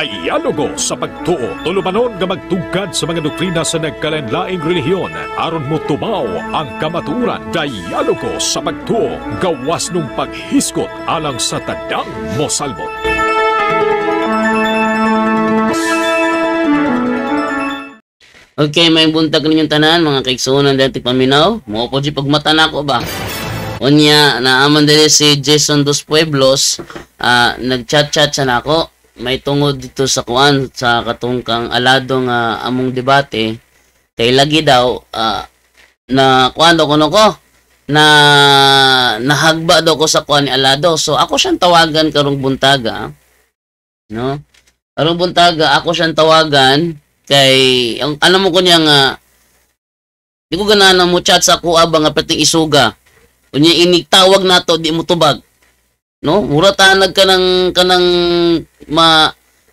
Dialogo sa pagtuo, tulumanon nga magtugkad sa mga doktrina sa nagkalain-laing relihiyon aron mo tumaw ang kamaturan. Dialogo sa pagtuo, gawas nung paghiskot alang sa tadang mosalbot. Okay, may buntag ninyong tanan, mga kaiksunan dati paminaw. Mo po di pagmata na ako ba? Unya, naaman dali si Jason Dos Pueblos, nag-chat-chat sa nako. May tungod dito sa kuan sa katungkang alado nga among debate kay lagi daw na kuan daw kuno ko na nahagba daw ko sa kuan ni alado. So ako siyang tawagan karong buntaga, no? Karong buntaga ako siyang tawagan kay ang alam mo ko niya nga di ko ganahan mo chat sa kuha ba nga pating isuga. Unya inig tawag nato di mo tubag. No, mura tanag ka ng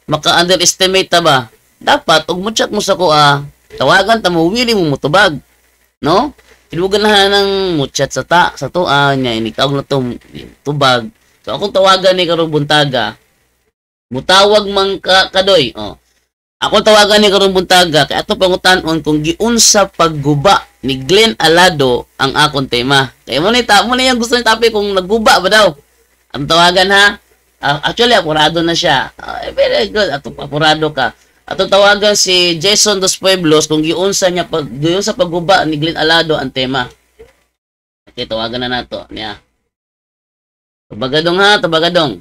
maka-underestimate ta ba? Dapat ug mo chat mo sa kuha, tawagan ta mo willing mo mutubag. No? Tinugan na nang mo chat sa tuwa nya inikawag na to tubag. So akong tawagan ni karong buntaga. Mutawag man kadoy. Oh. Ako tawagan ni karong buntaga kay ato pangutan-on kung giunsa pagguba ni Glenn Alado ang akong tema. Kay mo ni yung gusto ni topic kung nagguba ba daw. Ang tawagan ha. Actually, apurado na siya. Very good. Apurado ka. Ato tawagan si Jason Dos Pueblos kung giunsa pagguba ni Glenn Alado ang tema. Okay, tawagan na nato niya. Tabagadong ha, tabagadong.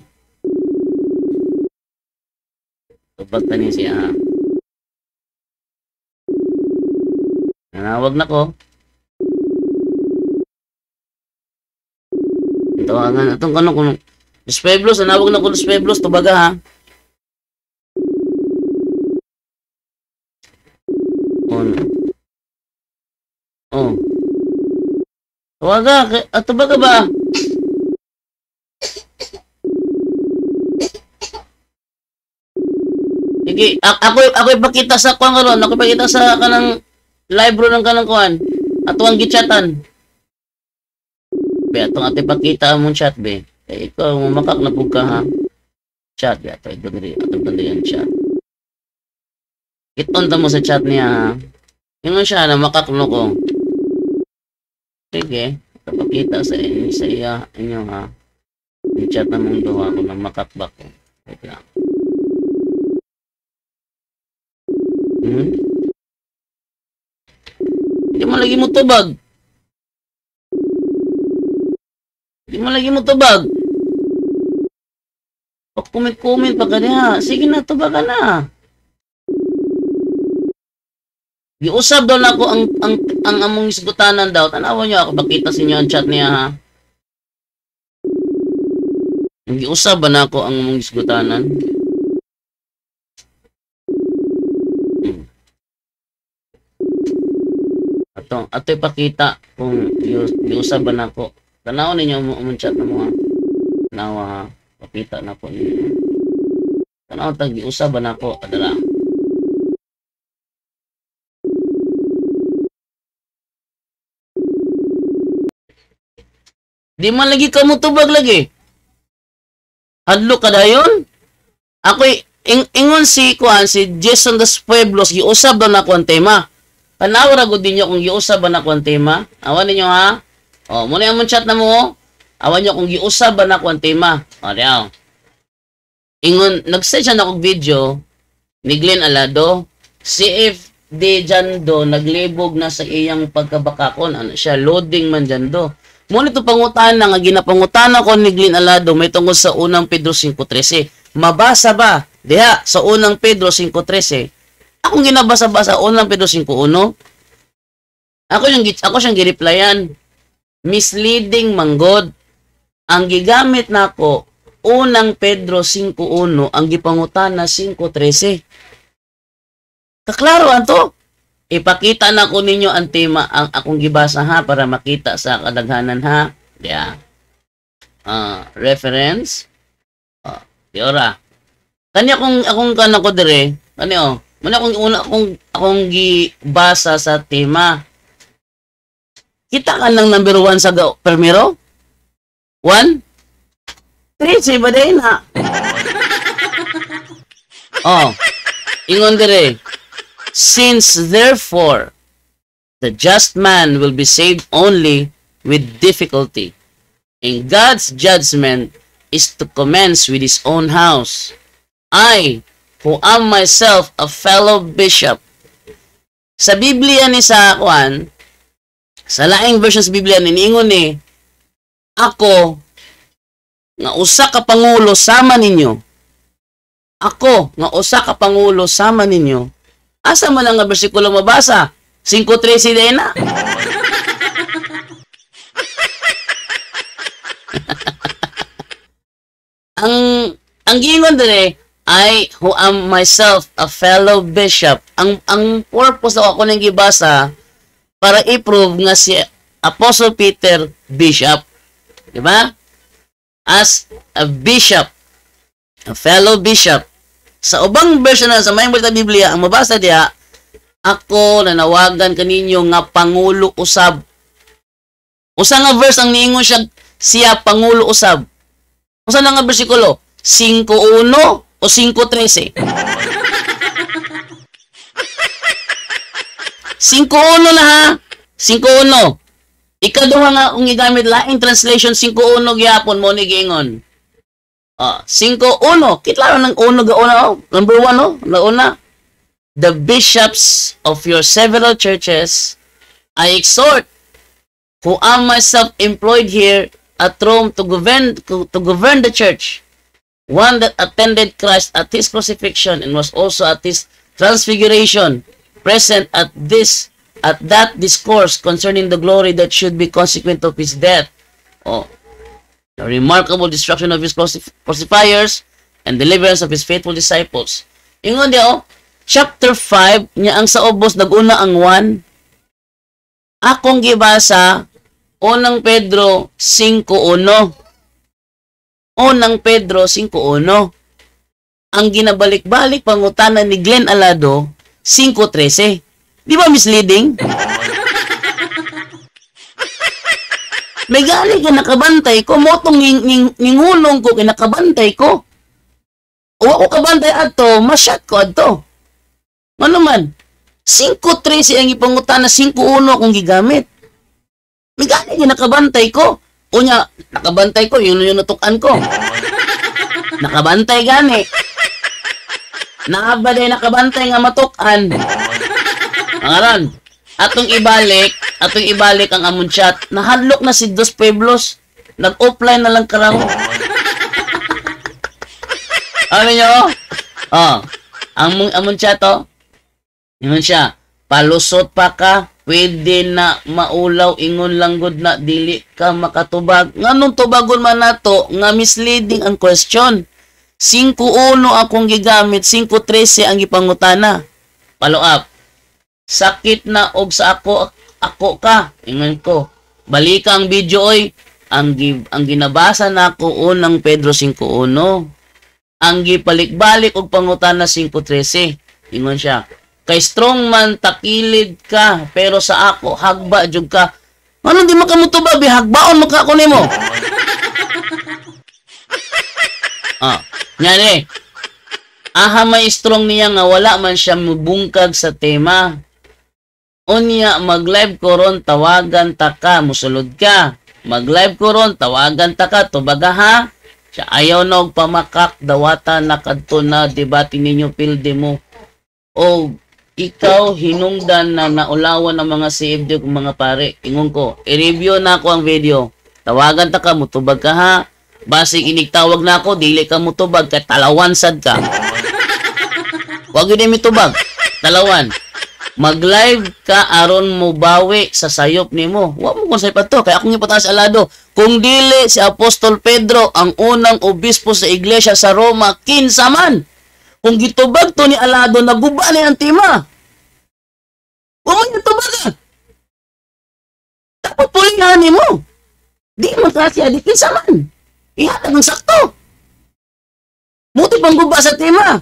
Tubag tani siya ha. Nanawag na ko. Tawagan atong kung Los Pueblos, nanawag na ko Los Pueblos, tubaga ha. Oh. Tawaga, tubaga ba? Sige, ako ipakita sa kuan karon, ako ipakita sa kanang live ro ng kanang kuan. Ato ang gichatan. Be atong ate pakita among chat be. Kay ikaw makak na pug ka ha. Chat be ato diri atong tandiyan chat. Iton ta mo sa chat niya ha. Ingon siya na makak no ko. Sige, papakita sa iya inyo ha. I-chat na mong duha ko ng makakbak ko. Wait lang. Hindi mo lagi mo tubag. Di mo lagi mo tubag. Pag-comment pa ka niya. Sige na, tubag ka na. Giusab daw na ako ang among isgutanan daw. Tanawan niyo ako, bakita sa inyo ang chat niya ha. Giusab ba na ako ang among isgutanan? Ato ipakita kung giusab ba na ako. Tanaw ninyo ang chat na mga tanawa ha. Pakita na po ninyo. Tanaw tag-iusab na ako. Adala. Di man lagi ka mo tubag lagi. Hadlo ka dayon? Ako ingon si Jason Dos Pueblos giusab daw na ko ang tema. Tanaw ra gud ninyo kung giusab ba na ko ang tema. Awan ninyo ha. Oh, muna yung chat na mo. Awan nyo kung giusab ba na ko ang tema. O, diyaw. Ingon, nag-send siya na kong video ni Glenn Alado. Si FD Jando, naglibog na sa iyang pagkabakakon. Ano siya, loading man Jando. Muna ito pangutana nga, ginapangutana ko ni Glenn Alado, may tungkol sa unang Pedro 5.13. Mabasa ba? Diha, sa unang Pedro 5.13. Akong ginabasa-basa, unang Pedro 5.1. Ako siyang gireplyan. Misleading manggod. Ang gigamit nako unang Pedro 5:1 ang gipangutana 5:13. Kaklaro anto. Ipakita na ko ninyo ang tema ang akong gibasa ha para makita sa kadaghanan ha. Yeah. Reference. Diora. Kanya akong kanako dire. Ano? Muna akong gibasa sa tema. Kita ka ng number 1 sa primero? 1? 3, ba din ha? Oh, ingon dire. Since therefore the just man will be saved only with difficulty, and God's judgment is to commence with his own house. I, who am myself a fellow bishop. Sa Biblia ni sa Juan, sa laing versions Biblia niingon ni, ako nga usa ka pangulo sama ninyo. Ako nga usa ka pangulo sama ninyo. Asa man ang bersikulo mabasa? 5:13 din na. ang gingon dire, I who am myself a fellow bishop. Ang purpose ako nang gibasa para i-prove nga si Apostle Peter bishop. Di ba? As a bishop, a fellow bishop. Sa ubang version na sa mayong balita Biblia, ang mabasa diha, ako nanawagan kaninyo nga pangulo usab. Usa nga verse ang niingon siya pangulo usab. Usa na nga bersikulo? 5:1 o 5:13? 5:1 na ha. 5:1. Ikaduha nga kung gigamit laing translation 5:1 gyapon mo ni giingon. 5:1. Kitlaro ng uno gauna. Number 1 no. Nauna. The bishops of your several churches I exhort, who am myself employed here at Rome to govern the church, one that attended Christ at his crucifixion and was also at his transfiguration, present at that discourse concerning the glory that should be consequent of his death. The remarkable destruction of his crucifiers and deliverance of his faithful disciples. Ingon diyo, chapter 5, niya ang sa ubos naguna ang 1. Akong gibasa, unang Pedro 5:1. Unang Pedro 5:1. Ang ginabalik-balik pangutanan ni Glenn Alado, 5:13. Di ba misleading? May gali ka nakabantay ko, motong ningulong ko, kinakabantay ko. O ako kabantay ato, masyat ko ato. Ano man? 5:13 ang ipangutan na 5:1 akong gigamit. May gani yung nakabantay ko. Unya, nakabantay ko, yun yung natukan ko. Nakabantay gani. Naabaday nakabantay nga matukan. Angaran, atong ibalik ang amon chat. Nahadlok na si Dos Pueblos. Nag-offline na lang karaho. Ano nyo? Ang amon chat ingon siya, palusot pa ka, pwede na maulaw, ingon lang gud na, dili ka makatubag. Nganong tubagon man nato, nga misleading ang question. 5:1 akong gigamit, 5:13 ang ipangutana. Follow up. Sakit na og sa ako ka, ingon ko. Balika ang video oy, ang ginabasa nako unang Pedro 5:1. Ang gipalik-balik og pangutana 5:13. Ingon siya, kay strong man takilid ka, pero sa ako hagba jud ka. Ano di makamutubag, hagbaon mo ka ako nimo. Yan aha may strong niya nga wala man siya mubungkag sa tema. Unya mag-live ko ron, tawagan ta ka, musulod ka. Mag-live ko ron, tawagan ta ka, tubaga ha. Siya ayaw na og pamakak, dawata na kadto na debate ninyo pilde mo. O ikaw hinungdan na naulawan ng mga CFD kung mga pare. Ingon ko, i-review na ako ang video. Tawagan ta ka, mutubag ka ha. Basig inigtawag na ako, dili ka mutubag, kay talawan sad ka. Huwag yun mitubag, talawan. Mag-live ka aron mo bawi sa sayop nimo. Huwag mo kung sayop to, kaya akong ipataas alado. Kung dili si Apostol Pedro ang unang obispo sa iglesia sa Roma, kinsa man. Kung gitubag to ni Alado, naguba na ang tima. Huwag mo gitubag ka. Dapat pulingan mo. Di mo kasi adikin sa man. Ihatag ng sakto. Muti pang guba sa tima.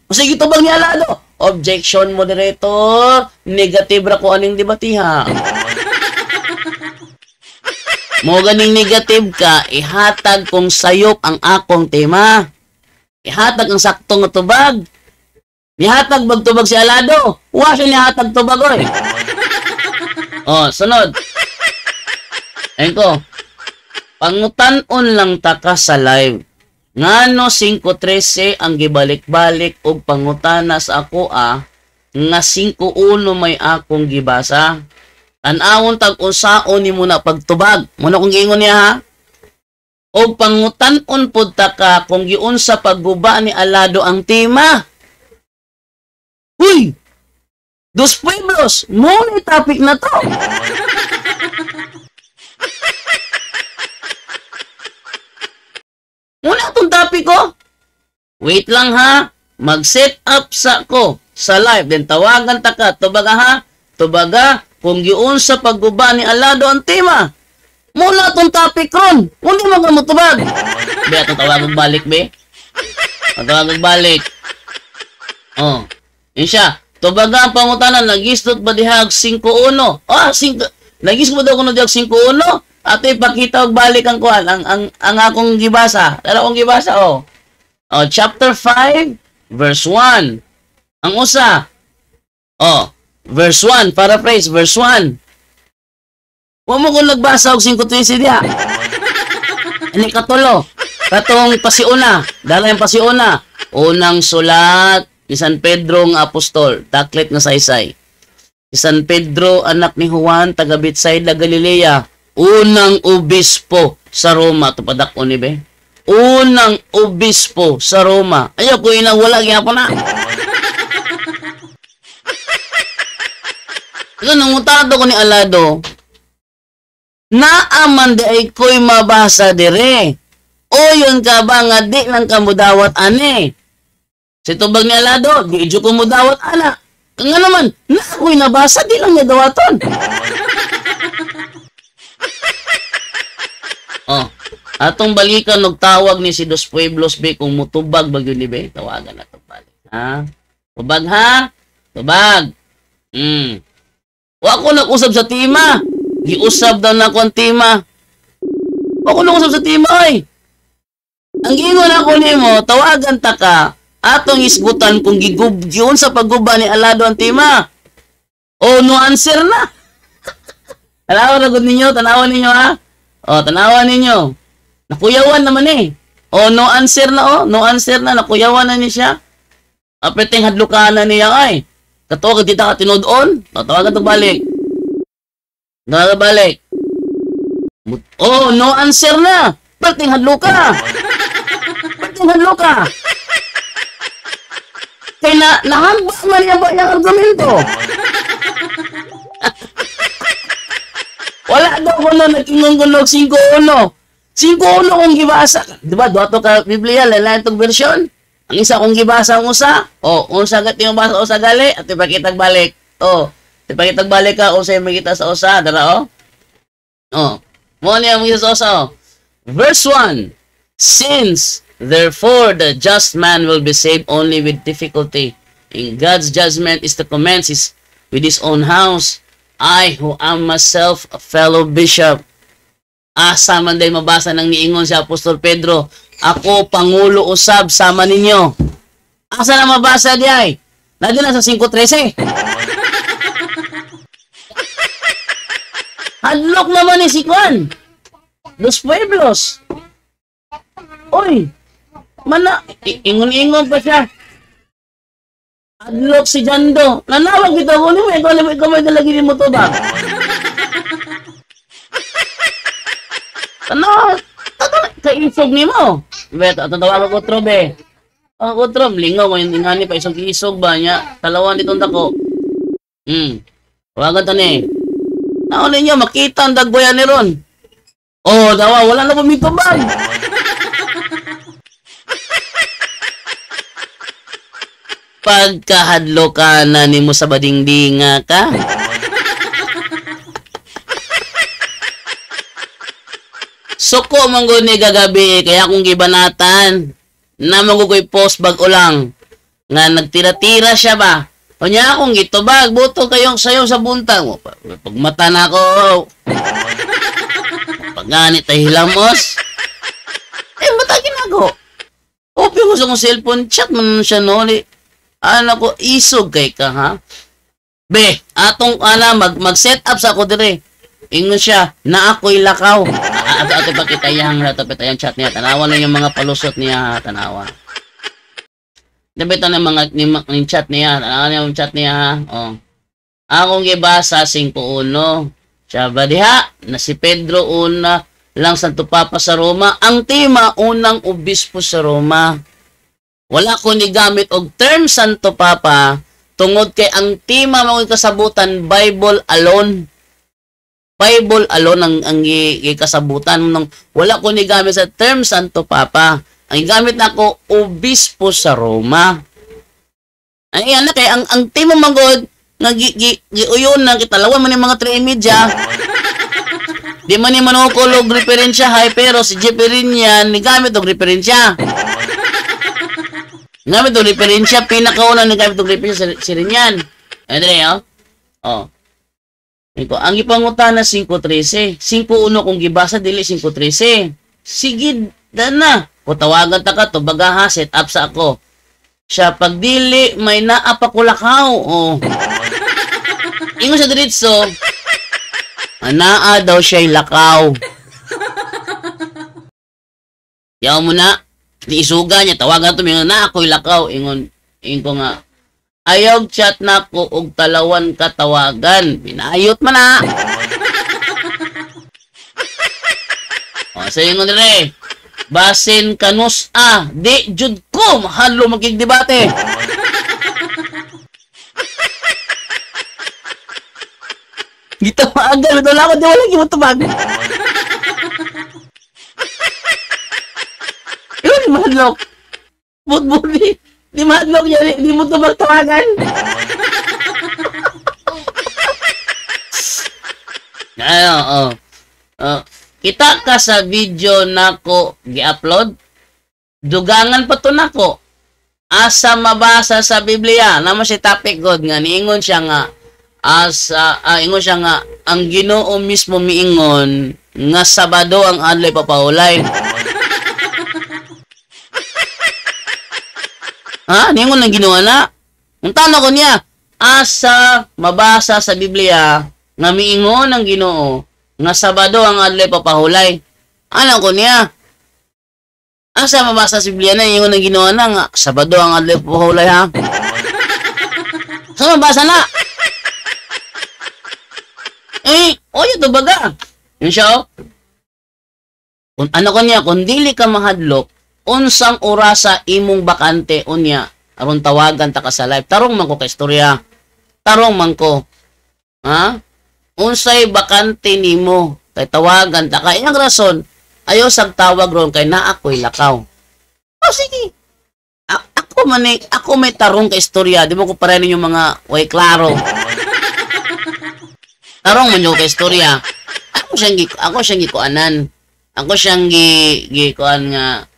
O sige, gitubag ni Alado. Objection, moderator. Negative ra ko aning debatiha. Mo ganing negative ka, ihatag kung sayop ang akong tema. Ihatag ang saktong tubag. Nihatag magtubag si Alado. Wa siya nihatag tubag oy. Oh, sunod. Ayun ko. Pangutan-on lang taka sa live. Ngano 5:13 ang gibalik-balik og pangutana sa ako nga 5:1 may akong gibasa. An-awon tag unsaon nimo na pagtubag. Muna kung giingon niya ha. O pangutan-on pod ta ka kung giunsa pagguba ni Alado ang tema. Uy! Dos Pueblos, mo ni topic na to. Muna itong topic ko. Wait lang ha. Mag-set up sa ko sa live. Then tawagan ta ka. Tubaga ha. Tubaga kung giunsa pagguba ni Alado ang tema. Muna itong topic ron. Hindi magamutubag. Be, itong tawagang balik, be. Tawagang balik. Oh. Yun siya. Tubaga ang pangutanan. Nagistot ba dihag 5:1? Nagistot ba daw ko na dihag 5:1? Ato ipakita og balik ang kuhan. Ang akong gibasa. Dala akong gibasa, oh. Oh, chapter 5, verse 1. Ang usa. Oh, verse 1. Paraphrase, verse 1. Huwag mo kung nagbasa og 5:13 diha. Ini katulo. Katong pasiuna. Dala yung pasiuna. Unang sulat ni San Pedro nga apostol. Taklit nga saysay. Si San Pedro, anak ni Juan, taga Betsaida, Galilea. Unang obispo sa Roma. Ito padakon ni be. Unang obispo sa Roma. Ayaw ko inang wala. Gihapon na. Ito, nangutado ko ni Alado. Naaman di ay ko'y mabasa dire. O yun ka ba nga di lang ka mudawat ane. Si tubag ni Alado, di idyo ko mudawat ana. Nga naman, na ako'y nabasa, di lang niya dawaton. Oh, atong balikan nagtawag ni si Dos Pueblos be kung mutubag bagyo ni be. Tawagan na itong balik. Ha? Tubag ha? Tubag. Wa ko nag-usab sa tima. Giusab daw na ko ang tima. Ako nag-usab sa tima ay. Ang gingon ako nimo, tawagan ta ka. Atong isgutan kung giun sa pagguba ni Alado ang tima. O no answer na. Tanawan na gud ninyo, tanawan ninyo ha. O tanawan ninyo. Nakuyawan naman eh. O no answer na no answer na, nakuyawan na ni siya. Apeting hadlukan na niya ay. Katuwa ka dita ka tinod-on, tawagan to balik. Nakabalik. Oh, no answer na. Perting hadlo ka. Perting hadlo ka. Kaya nahamba man yung argumento. Wala daw ko na nagkingon-gunog 5:1. 5:1 kong gibasa. Diba, duwato ka Biblia, lalaan itong version. Ang isa kong gibasa ang usa. O, unsa gat yung basa usa gali, at ipakitag balik. O, ipakitag balik ka, unsa yung makita sa usa. Dara, o. O, mo niya makita sa usa, o. Verse 1. Since, therefore, the just man will be saved only with difficulty. In God's judgment is to commence with his own house. I, who am myself a fellow bishop. Asa man day mabasa ng niingon si Apostol Pedro. Ako, Pangulo usab, sama ninyo. Asa na mabasa di ay? Lagi na sa 5:13. Hadlok naman ni si Juan. Dos Pueblos. Oy, mana, ingon-ingon pa siya. Hadlok si Jando. Nanawag kita ko ni mo, ikaw may dalagi ni mo to ba? Ano? Kaisog ni mo. Bet, tatawagan ko trobe. Ako trob, lingaw mo yung ingani pa isog ba niya? Talawan ditong dako. Tawagan to ni. Naon ninyo, makita ang dagboyan ni Ron. Oh, dawa, wala na pumitubag. Pagkahadlo ka na ni mo sa badingdinga ka. Suko manggod ni gagabi, kaya kung gibanatan, na magugoy post bago lang, nga nagtira-tira siya ba? O niya akong gitubag, buto kayong sayo sa buntang. Pagmata na ako. Pagganit ay hilamos. Matagin ako. Open ko sa kong cellphone, chat man siya no. Ano ko, isog kay ka, ha? Be, atong mag-set up sa ako dire. Ingon siya, na ako'y lakaw. Ato pakitayang chat niya. Tanawa lang yung mga palusot niya, tanawa. Dabitan ng mga ng chat niya, tanawa niya yung chat niya, ha? Oh. Akong gibasa 5-1. Siya ba diha, na si Pedro una lang Santo Papa sa Roma. Ang tema, unang obispo sa Roma. Wala ko ni gamit og term Santo Papa, tungod kay ang tema mga kasabutan, Bible alone. Bible alone ang kasabutan. Wala ko ni gamit sa term Santo Papa. Ang gamit na ko, obispo sa Roma. Ang iyan na kay, ang tema magod, giuyon na kitalawan man yung mga 3 media. Di man ni manukulog referensya hay, pero si Jeppe rin yan, nigamit og referensya. Gamit og referensya, pinakauna nigamit og referensya si Rinyan. Ano rin, oh? Ang ipangutan na 5.13. 5.1 kung gibasa, dili 5.13. Sige, na. Kung tawagan ta ka to, bagaha, set up sa ako. Siya, pag dili, may naapakulakaw. Oh. Ingon sa diritso, anaa daw siya'y lakaw. Yaw mo na, di isuga niya, tawagan to, mingon na ako'y lakaw. Ingon ko nga, ayaw chat na ko og talawan katawagan. Pinayot man na. O, sa ingon dire, basin kanus di jud ko, mahalo magkigdebate. Gitawagan, ito lang ako, di wala gimutumag. Yun, di mahadlok. Bud-budi. Di mahadlok yan, di mo tumagtawagan. Kita ka sa video nako gi-upload, dugangan pa to nako. Asa mabasa sa Biblia, naman si topic god nga, niingon siya nga, ingon siya nga, ang Ginoo mismo miingon nga Sabado ang adlay papahulay. Ha? Ningon ng Ginoo na. Ang tanong ko niya, asa mabasa sa Biblia nga miingon ng Ginoo nga Sabado ang adlay papahulay. Ano ko niya? Asa mabasa sa Biblia na ingon ng Ginoo na nga Sabado ang adlay papahulay, ha? Saan mabasa na? Oyo to baga. Yun siya, oh. Kung ano ko niya, kung dili ka mahadlok, unsang orasa imong bakante unya, aron tawagan ta ka sa live. Tarong man ko ka istorya. Tarong man ko. Ha? Unsay bakante nimo, kay tawagan ta ka. Iyang rason, ayaw sag tawag ron kay na ako'y lakaw. O sige. Ako may tarong ka istorya. Di mo ko pareho yung mga way klaro. Tarong man yung kaistorya. Ako siyang gikuanan. Ako siyang gikuan nga.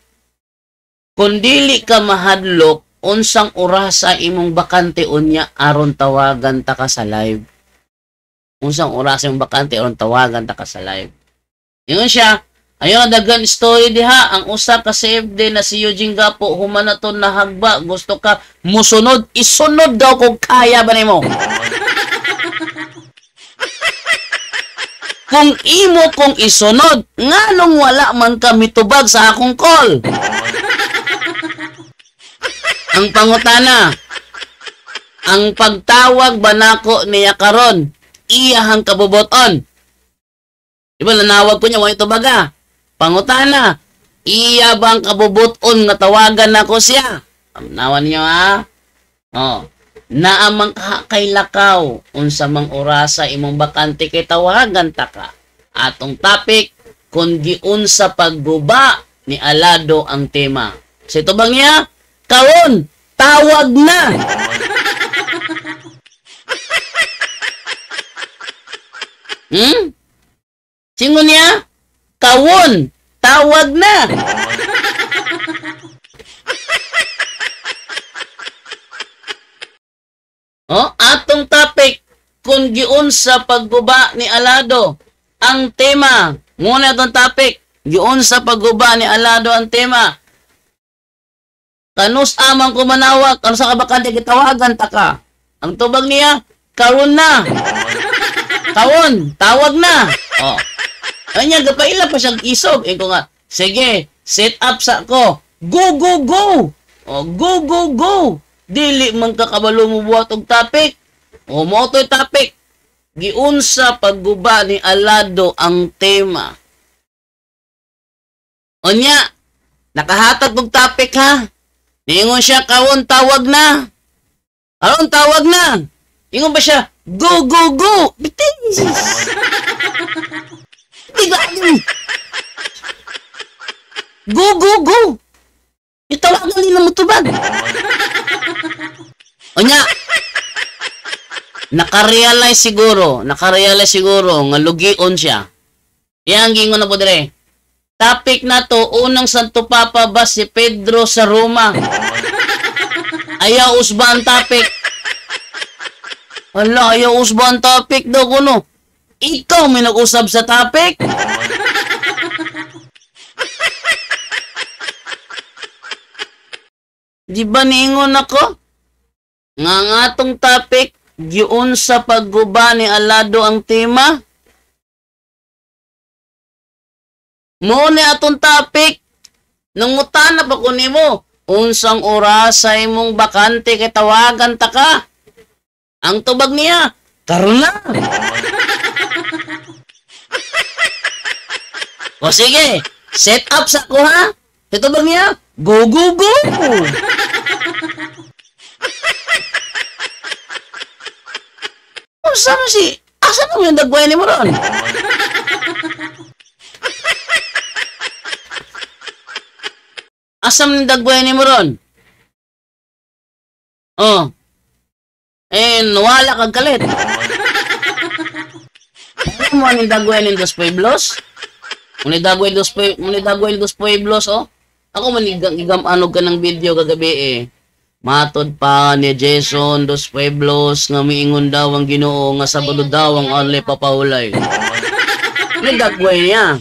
Kung dili ka mahadlok, unsang orasa imong bakante unya aron tawagan ta ka sa live. Unsang orasa imong bakante aron tawagan ta ka sa live. Ingon siya, ayo dagan story diha, ang usa ka CFD na si Eugene Gapo humanaton na hagba, gusto ka musunod, isunod daw kung kaya ba nimo. Kung imo kong isunod, nganong wala man ka mitubag sa akong call? Ang pangutana, ang pagtawag ba nako niya karon, iyahang kabuboton. Diba nanawag ko niya, wala ito baga. Pangutana, iya bang kabuboton nga tawagan nako siya? Nawan niyo, ha? Oh. Naamang kay lakaw, unsa mang orasa imong bakante kay tawagan ta ka. Atong topic, kung giunsa pagguba ni Alado ang tema. Sa ito bang niya? Karon, tawag na! Singo niya? Kawon, tawag na! Atong topic, kung giunsa pagguba ni Alado ang tema. Muna itong topic, giunsa pagguba ni Alado ang tema. Kanus amang ko manawag, kano sa kabakante gitawagan ta ka. Ang tubag niya, karon na. Kawon, tawag na. Oh. Anya gapaila pa siyang isog. Ko nga, sige, set up sa ko. Go, go, go. Oh, go, go, go. Dili man kakabalo mo buhat og topic. O mo to'y topic. Giunsa pagguba ni Alado ang tema. Onya, nakahatag og topic ha. Niingon siya, kawon tawag na. Karon tawag na. Ingon ba siya, go, go, go. Bitis. Diba? Go, go, go. Itawagan din ng mutubag. Onya, nakarealize siguro nga lugion siya. Yang gingon na po dire. Topic na to, unang Santo Papa ba si Pedro sa Roma? Ayaw usba ang topic. Wala, ayaw usba ang topic daw kuno. Ikaw may nag-usab sa topic. Di ba niingon ako? Nga atong topic, giun sa pagguba ni Alado ang tema. Mo ni atong topic, nangutana pa ko nimo, unsang orasay mong bakante kay tawagan ta ka. Ang tubag niya, karon na. O sige, set up sa ko ha. Ito ba niya? Go, go, go! O saan si? Asa mo yung dagway ni mo ron? Asam ng dagway ni mo ron? Oh. Wala kag kalit. Ano mo ni dagway ni Dos Pueblos? Muni dagway Dos Pueblos, oh. Ako man igam-anog ka ng video kagabi eh. Matod pa ni Jason Dos Pueblos nga miingon daw ang Ginoo nga Sabado daw ang alay papahulay. Ni dagway niya.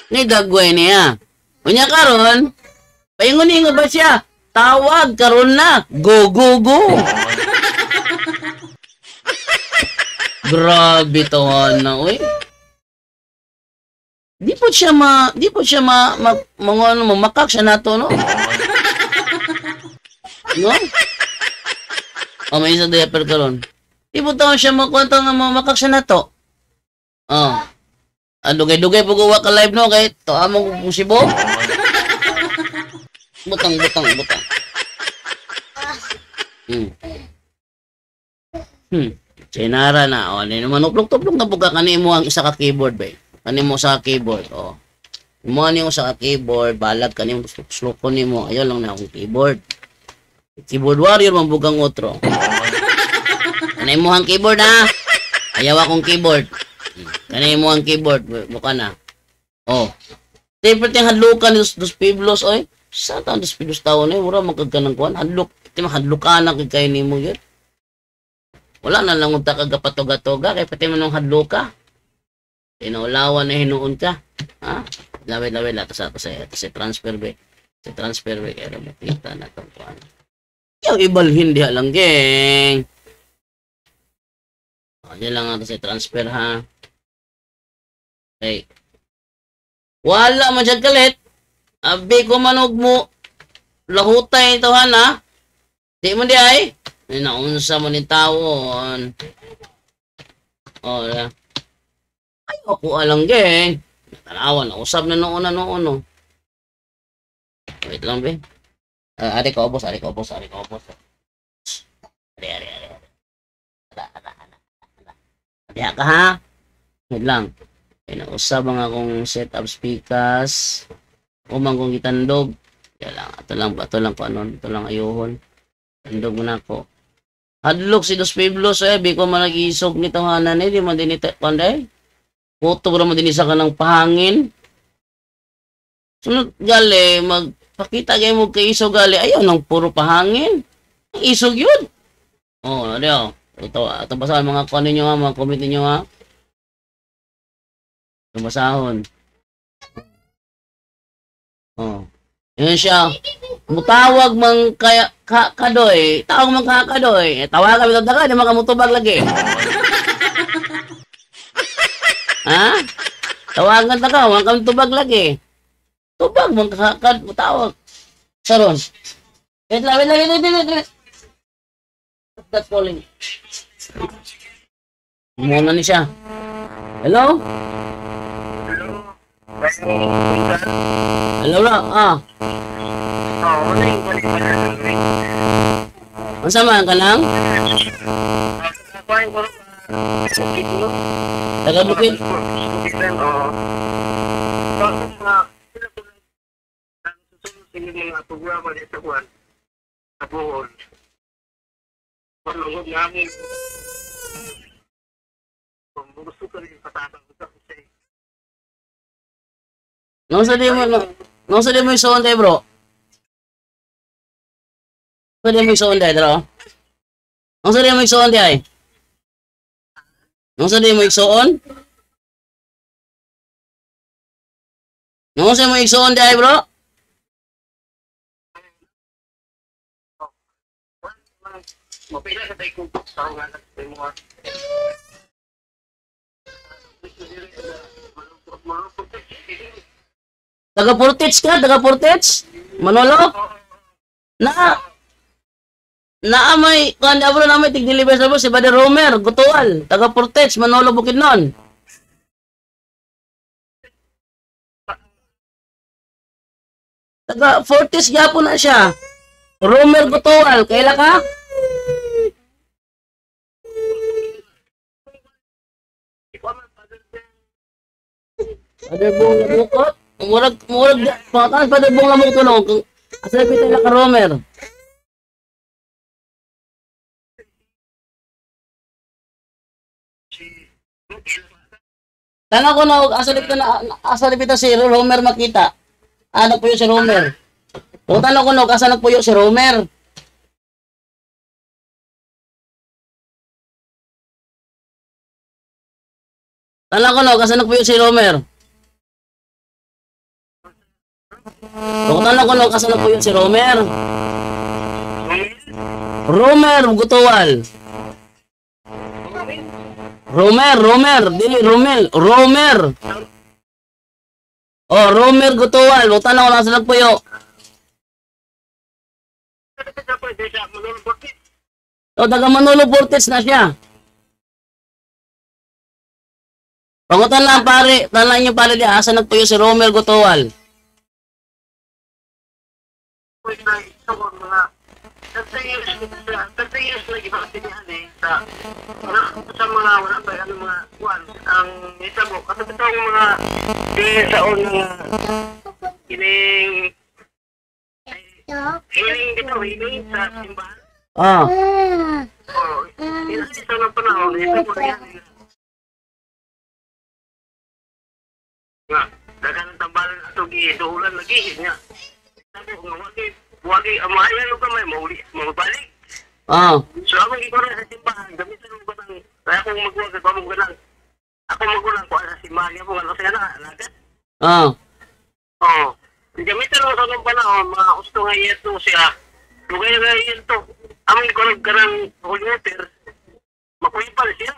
Ni dagway niya. Unya karon, paingon ba siya? Tawag karon na. Go, go, go. Grabe tawahan na, oy. Di po siya makak siya nato, no? No? O, may isa diaper karon. Di po taon siya makwento nga makak siya nato. Oh. Dugay-dugay po gawa ka live, no? Kahit to among kung sibo. Butang. Sinara na. O, naman uplok-tuplok na buka kanimo ang isa ka keyboard, ba? Kanimo sa keyboard, o. Mo niyo sa keyboard, balag kanimo sloko nimo. Ayo lang na akong keyboard. Keyboard warrior mambugang otro. Kanimo ang keyboard, ha? Ayaw akong keyboard. Kanimo ang keyboard, buka na. Oh. Siyempre tiyang hadlukan ni Dos Pueblos, oy. Sa taon Dos Pueblos taon, eh. Mura magkagkanang kuhan. Hadluk. Tiyang hadlukan na kay nimo yun. Wala na lang unta kagapatoga-toga kay pati man nung hadluka. Inaulawan na hinuon ka. Ha? Laway-laway lato sa transfer ba. Sa transfer ba kaya makita na itong kuhan. Yung ibalhin diha lang, geng. O, diyan lang ato sa transfer, ha. Okay. Wala man dyan kalit. Abi ko manog mo. Lahutay ito, ha. Di mo di ay. Naunsa mo ni tawon. O, ay, ako alang, geng. Tanawan, usab na noon. Wait lang, be. Ari ka obos. Ari. Diha ka, ha? Wait lang. Usab ang akong setup speakers. Umang kong gitandog. Ito lang ko anon. Ito lang ayuhon. Tandog mo na ako. Hadlok si Dos Pueblos, bi ko man nag-iisog ni tahanan, di man din ito, panday. Puto ko naman din isa ka ng pahangin. Sunod gali, magpakita kayo mo kay isog gali, ayaw nang puro pahangin. Ang isog yun. Oh, adiyo. Ito basahan mga kuha ninyo, ha, mga comment ninyo, ha. Ito basahon. Oh. Yun siya. Mutawag mang kaya kadoy. Tawag mang kakadoy. Tawag kami daga, di makamutubag lagi. Ha? Tawagan ta ka, wala kami tubag lagi. Tubag mang kakad, mutawag. Saron. Wait lang, wait lang, wait lang, wait lang, wait lang. That's calling. Muna ni siya. Hello? Hello na, Ang samahan ka lang? Taga Bukid? Nung sa di mo yung soon tayo, bro? Nung sa di mo yung soon tayo, bro? Nung sa di mo yung soon tayo? Nung sa di mo yung soon? Nung sa mo yung soon tayo, bro? Taga Portage ka? Taga Portage? Manolo? Naamay, kanda bro naamay tig-deliver sa bro, si Brother Romer, Gutual, taga Portage, Manolo, Bukidnon. Taga Fortis gyapon na siya. Romer Gutual, kaila ka? Brother Bong Labukot? Murag, pangataas Brother Bong Labukot tulong. Asa pitay la ka Romer? Tanong ko na, asa lipita si Romer makita. Ano po yun si Romer? Kung tanong ko na, asa nagpuyo si Romer? Tanong ko na, asa nagpuyo si Romer? Kung tanong ko na, asa nagpuyo si Romer? Romer, Gutual. Romer, dili Romel, Romer. Oh, Romer Gutual, mo tanong lang sa nagpuyo. O, taga Manolo Portes na siya. Pangutan lang pare, tanong niyo pare di asa nagpuyo si Romer Gutual. Sa mga wala pa ano mga kuan ang isa mo kasi ito ang mga saon nga hiling sa simbahan. Isa ng panahon isa mo yan nga dagan ang tambalan ato gidulan lagi nga sabi ko nga wagi amayan ko may maubalik. So ako gikoon sa simbahan gamitin mo batang kaya kung magwag sa pamong ganang ako magulang ko sa simbahan mo ano siya na alagat. Gamitin mo sa nung panahon mga gusto nga ito siya lugay na ganyan ito aming konog karang huluter makuyipal siya.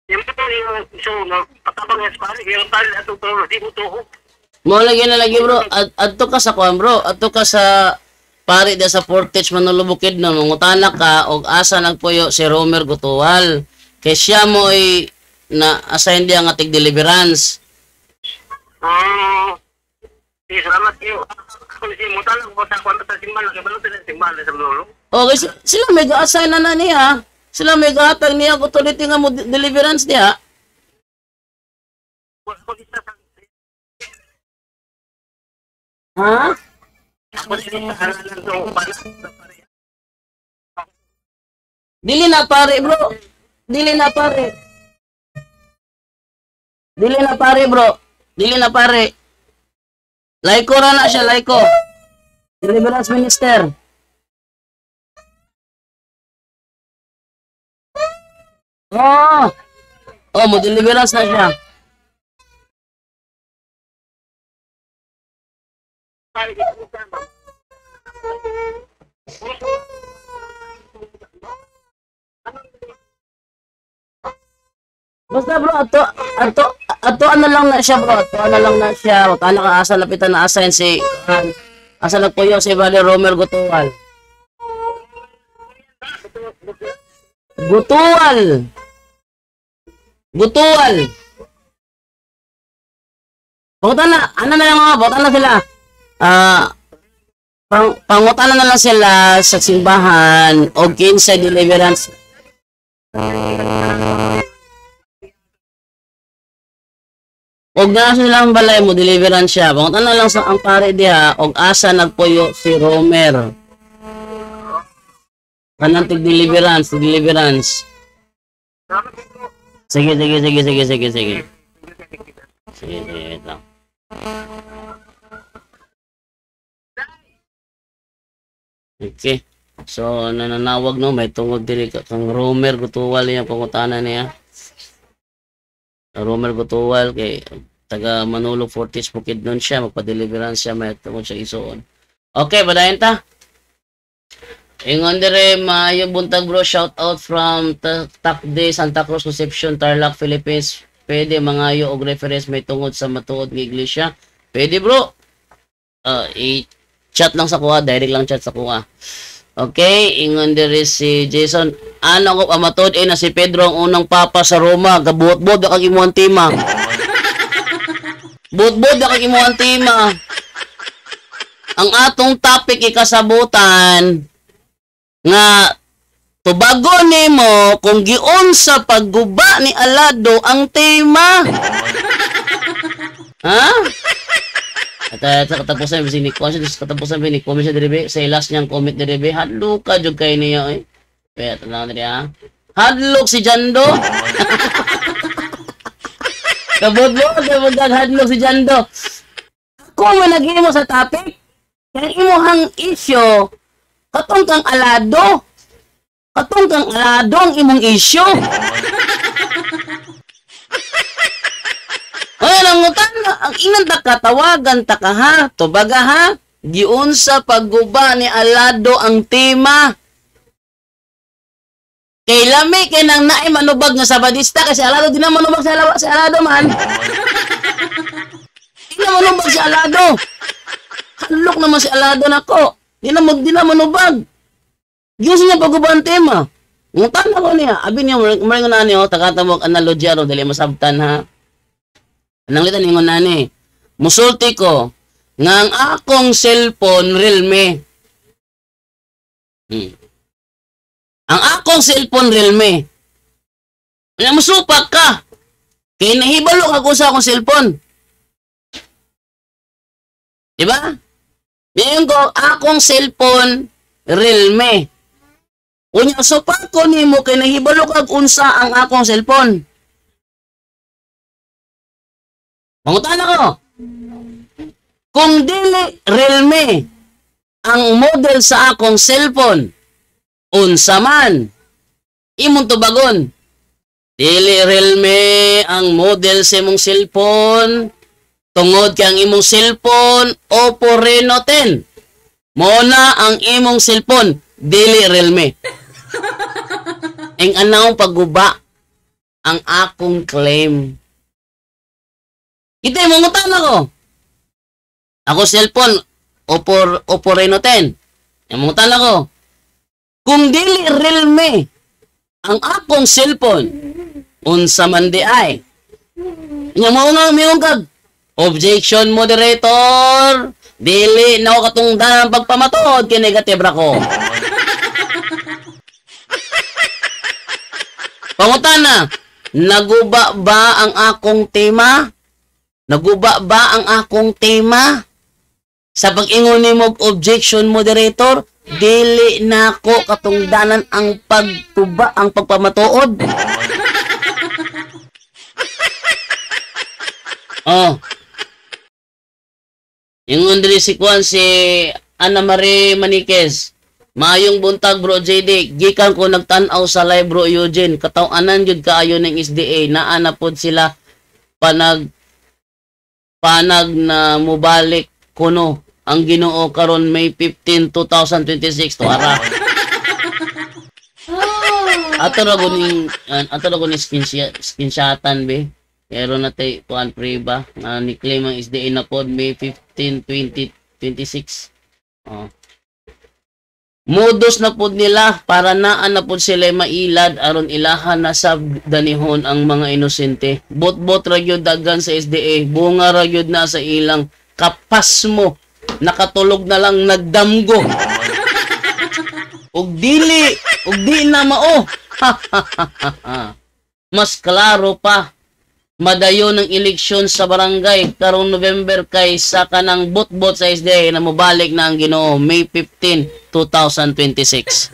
Yung ito yung so patabang nga sa pari yung tali at uturo di mo tuho. Mo lagi na lagi bro, adto ka sa kuan bro, adto ka sa pare da sa Portage Manolo Bukidnon, mangutana ka og asa nagpuyo si Romer Gutual. Kay siya mo ay na-assign diya nga tig-deliverance. Salamat kayo. Ako si mutala ko sa kwanta sa simbahan, kaya sa simbahan sa Manolo. Okay, sila may ga-assign na niya. Sila may ga-atag niya kung tulit nga mo deliverance niya. Ha? Dili na pare bro. Dili na pare. Dili na pare bro. Dili na pare. Laiko ra na siya, laiko. Deliverance minister. Mo deliverance na siya. Basta bro, ato ano lang na siya bro, ato ano lang na siya, ano ka asa lapitan na assign si, asa nagpuyo si Vale Romer Gutual. Gutual! Gutual! Pangutan na, ano na lang mga, pangutan na sila. Pangutan na lang sila sa simbahan o kinsa deliverance. Og na silang balay mo deliverance siya. Pangutan na lang sa ang pare diha og asa nagpuyo si Romer. Kanang deliverance. Sige. Sige, wait lang. Okay. So, nananawag no, may tungod diri kang Romer Gutuwal yung pangutanan niya. Romer Gutuwal kay taga Manolo Fortis Bukid nun siya, magpa-deliverance siya, may tungod siya isuon. Okay, badayon ta. Ingon dire maayo buntag bro, shout out from Takde, Santa Cruz, Concepcion, Tarlac, Philippines. Pwede mangayo og reference may tungod sa matuod ng iglesia. Pwede bro. I-chat lang sa kuha, direct lang chat sa kuha. Okay, ingon dire si Jason, ano ko amatod na si Pedro ang unang papa sa Roma, gabuot-buot da kag imuhang tema. Buot-buot da kag imuhang tema. Ang atong topic ikasabutan nga tubago nimo kung giun sa pagguba ni Alado ang tema. Ha? At katapusan ni comment siya diribe sa last niyang comment diribe, hadlok ka jud kay niya eh. Kaya tanang diri ha. Hadlok si Jando. Kabod-bod hadlok si Jando. Kung managi mo sa topic, kaya imuhang issue katong kang Alado. Katong kang Alado ang imong issue. Ang utan ang inan ta katawagan ta ka ha, tubaga ha, giun sa pagguba ni Alado ang tema. Kay lami kay nang naay manubag nga sabadista kasi Alado di na manubag si Alado man. Di na manubag si Alado. Halok naman si Alado nako. Di na manubag. Giun sa niya pagguba ang tema. Ngutan ako niya, abi niya maring na niyo tagatawag analogy aro dili masabtan ha. Anong litan ingon nani? Musulti ko nga ang akong cellphone Realme. Ang akong cellphone Realme. Ano musupak ka? Kaya nahibalo ako sa akong cellphone. Diba? Ngayon ko, akong cellphone Realme. Unya, supak ko nimo kay nahibalo kag unsa ang akong cellphone. Mangutan ako. Kung dili Realme ang model sa akong cellphone, unsa man imong tubagon? Dili Realme ang model sa imong cellphone, tungod kang imong cellphone Oppo Reno 10. Mona ang imong cellphone, dili Realme. Ang anawang pagguba ang akong claim. Kita yung mangutan ako. Ako cellphone, Oppo Reno 10. Yung mangutan ako. Kung dili Realme ang akong cellphone, unsa man di ay. Yung mga mayroon kag, objection moderator, dili na ako katungdan ang pagpamatod, kinigatibra ko. Pangutan na, naguba ba ang akong tema? Naguba ba ang akong tema? Sa pag-ingon nimo objection moderator, dili nako katungdanan ang pagtuba, ang pagpamatuod. Oh. Ingon diri si Juan si Ana Marie Maniquez. Maayong buntag bro JD, gikan ko nagtan-aw sa live bro Eugene, kataw-anan jud kaayo ng SDA, naa na pod sila panag na mubalik kuno ang Ginoo karon May 15, 2026 to ara. Ato ra guning screenshotan be. Pero natay kuan pre ba nga ni claim ang SDA na pod May 15, 2026. Oh. Modus na pod nila para naan na pod sila mailad aron ilahan na sa danihon ang mga inosente. Bot-bot ra gyud daghan sa SDA, bunga ra gyud na sa ilang kapas mo. Nakatulog na lang nagdamgo. Ug di na mao. Mas klaro pa. Madayon ng eleksyon sa barangay karong November kaysa kanang bot-bot sa SDA na mobalik na ang Ginoo May 15, 2026.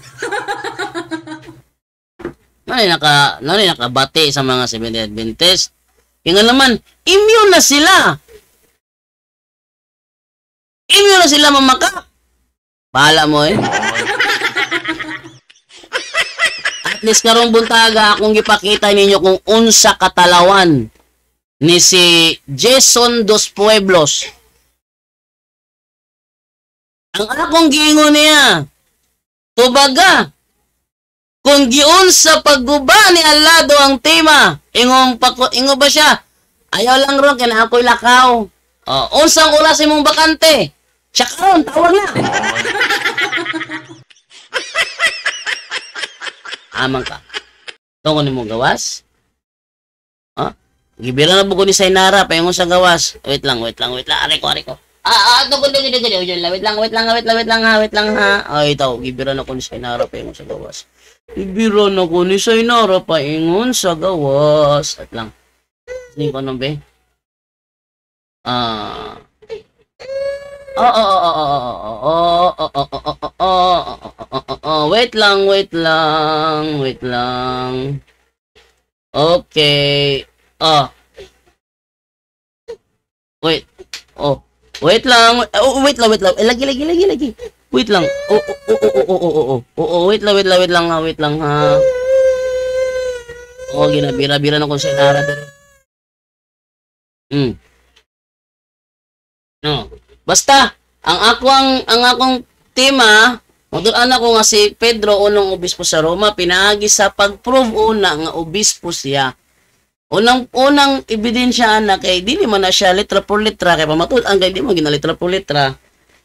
Nani nakabati sa mga Seventh-day Adventist. Kaya naman, immune na sila. Immune na sila mamaka. Bahala mo eh. At least karong buntaga akong gipakita ninyo kung unsa katalawan ni si Jason dos Pueblos. Ang akong giingon niya, tubaga, kung giun sa pagguba ni Alado ang tema, ingo ba siya? Ayaw lang ron, kaya ako'y lakaw. Unsang oras imong bakante? Siya karon, tawag na. Amang ka. Tungo ni mo gawas? Gibira na buko ni Sainara, paingon sa gawas. Wait lang. Ari ko. Tungo din. Wait lang ha. Ay, ito. Gibira na ko ni Sainara, paingon sa gawas. Gibira na ko ni Sainara, paingon sa gawas. At lang. Sinin ko nung be? Wait lang. Okay. Wait lang. Lagi. Wait lang. Wait lang ha. Ginabira na kung sinara din. No. Basta, ang akong tema, madulaan ako nga si Pedro unang obispo sa Roma, pinaagi sa pag-prove una nga obispo siya. Unang ebidensya na kay dili man na siya letra por letra kay pamatud-an kay di mo gina letra por letra.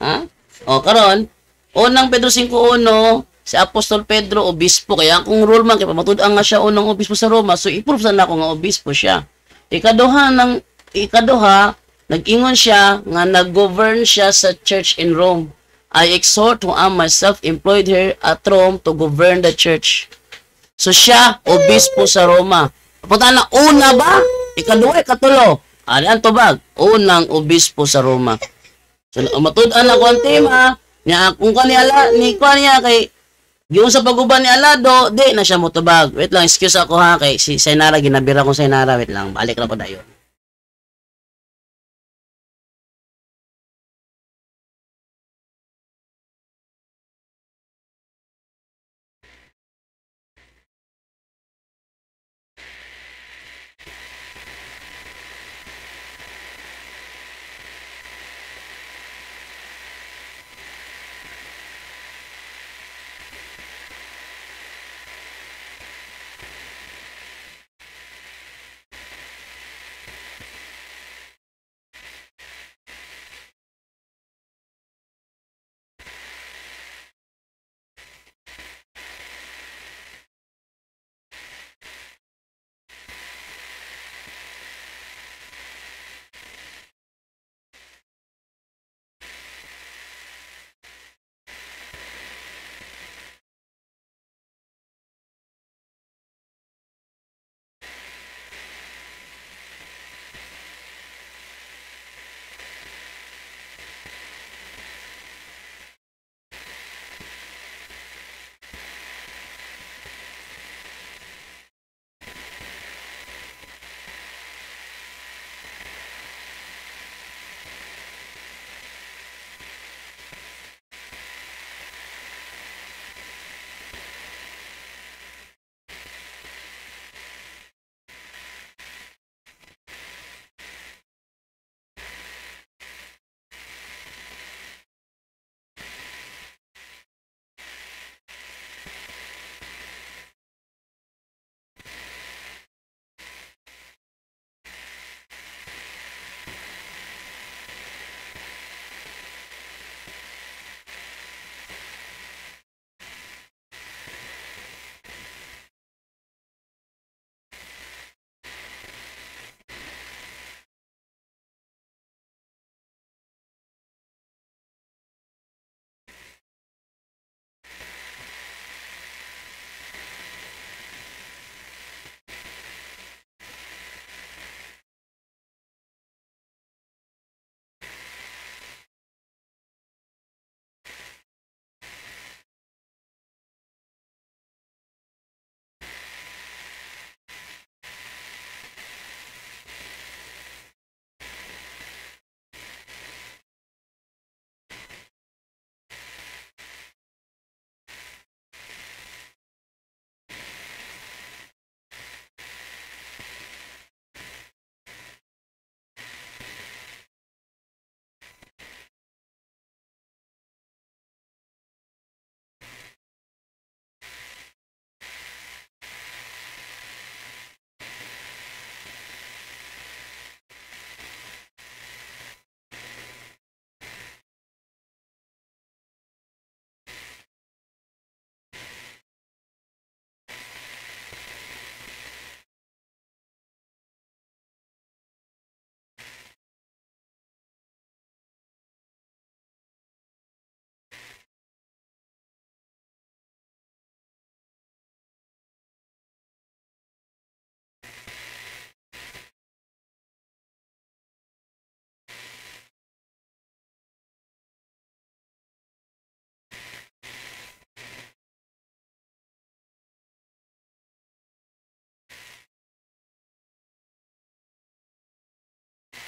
Ha? Karon, unang Pedro 5:1, si Apostol Pedro obispo kaya kung rule man kay pamatud-an nga siya unang obispo sa Roma, so i-prove na ako nga obispo siya. Ikaduha, nag-ingon siya nga nag-govern siya sa church in Rome. I exhort who am myself employed here at Rome to govern the church. So siya, obispo sa Roma. Punta na, una ba? Ikaduha, ikatulo. Ano to bag? Unang obispo sa Roma. So matud-an ako ang tema niya kung kaniala ni niya kay giun sa paguban ni Alado, di na siya motubag. Wait lang, excuse ako ha kay si Sainara ginabira ko Sainara. Wait lang, balik ra ko dayon.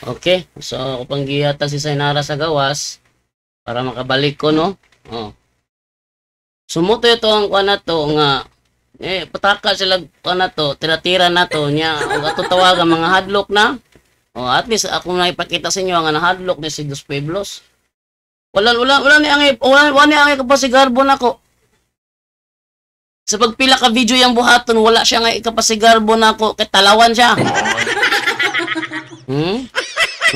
Okay, so ako pang gihatag si Sainara sa gawas para makabalik ko, no? Oh. Sumuto ito ang kuha na to nga pataka sila kuha na to, tira-tira na to niya. O ato tawagan mga hadlock na. O at least ako na ipakita sa inyo ang hadlock ni si Dos Pueblos. Wala ni ang kapasigarbo na ko. Sa pagpila ka video yung buhaton, wala siya nga ikapasigarbo na ko, kay talawan siya.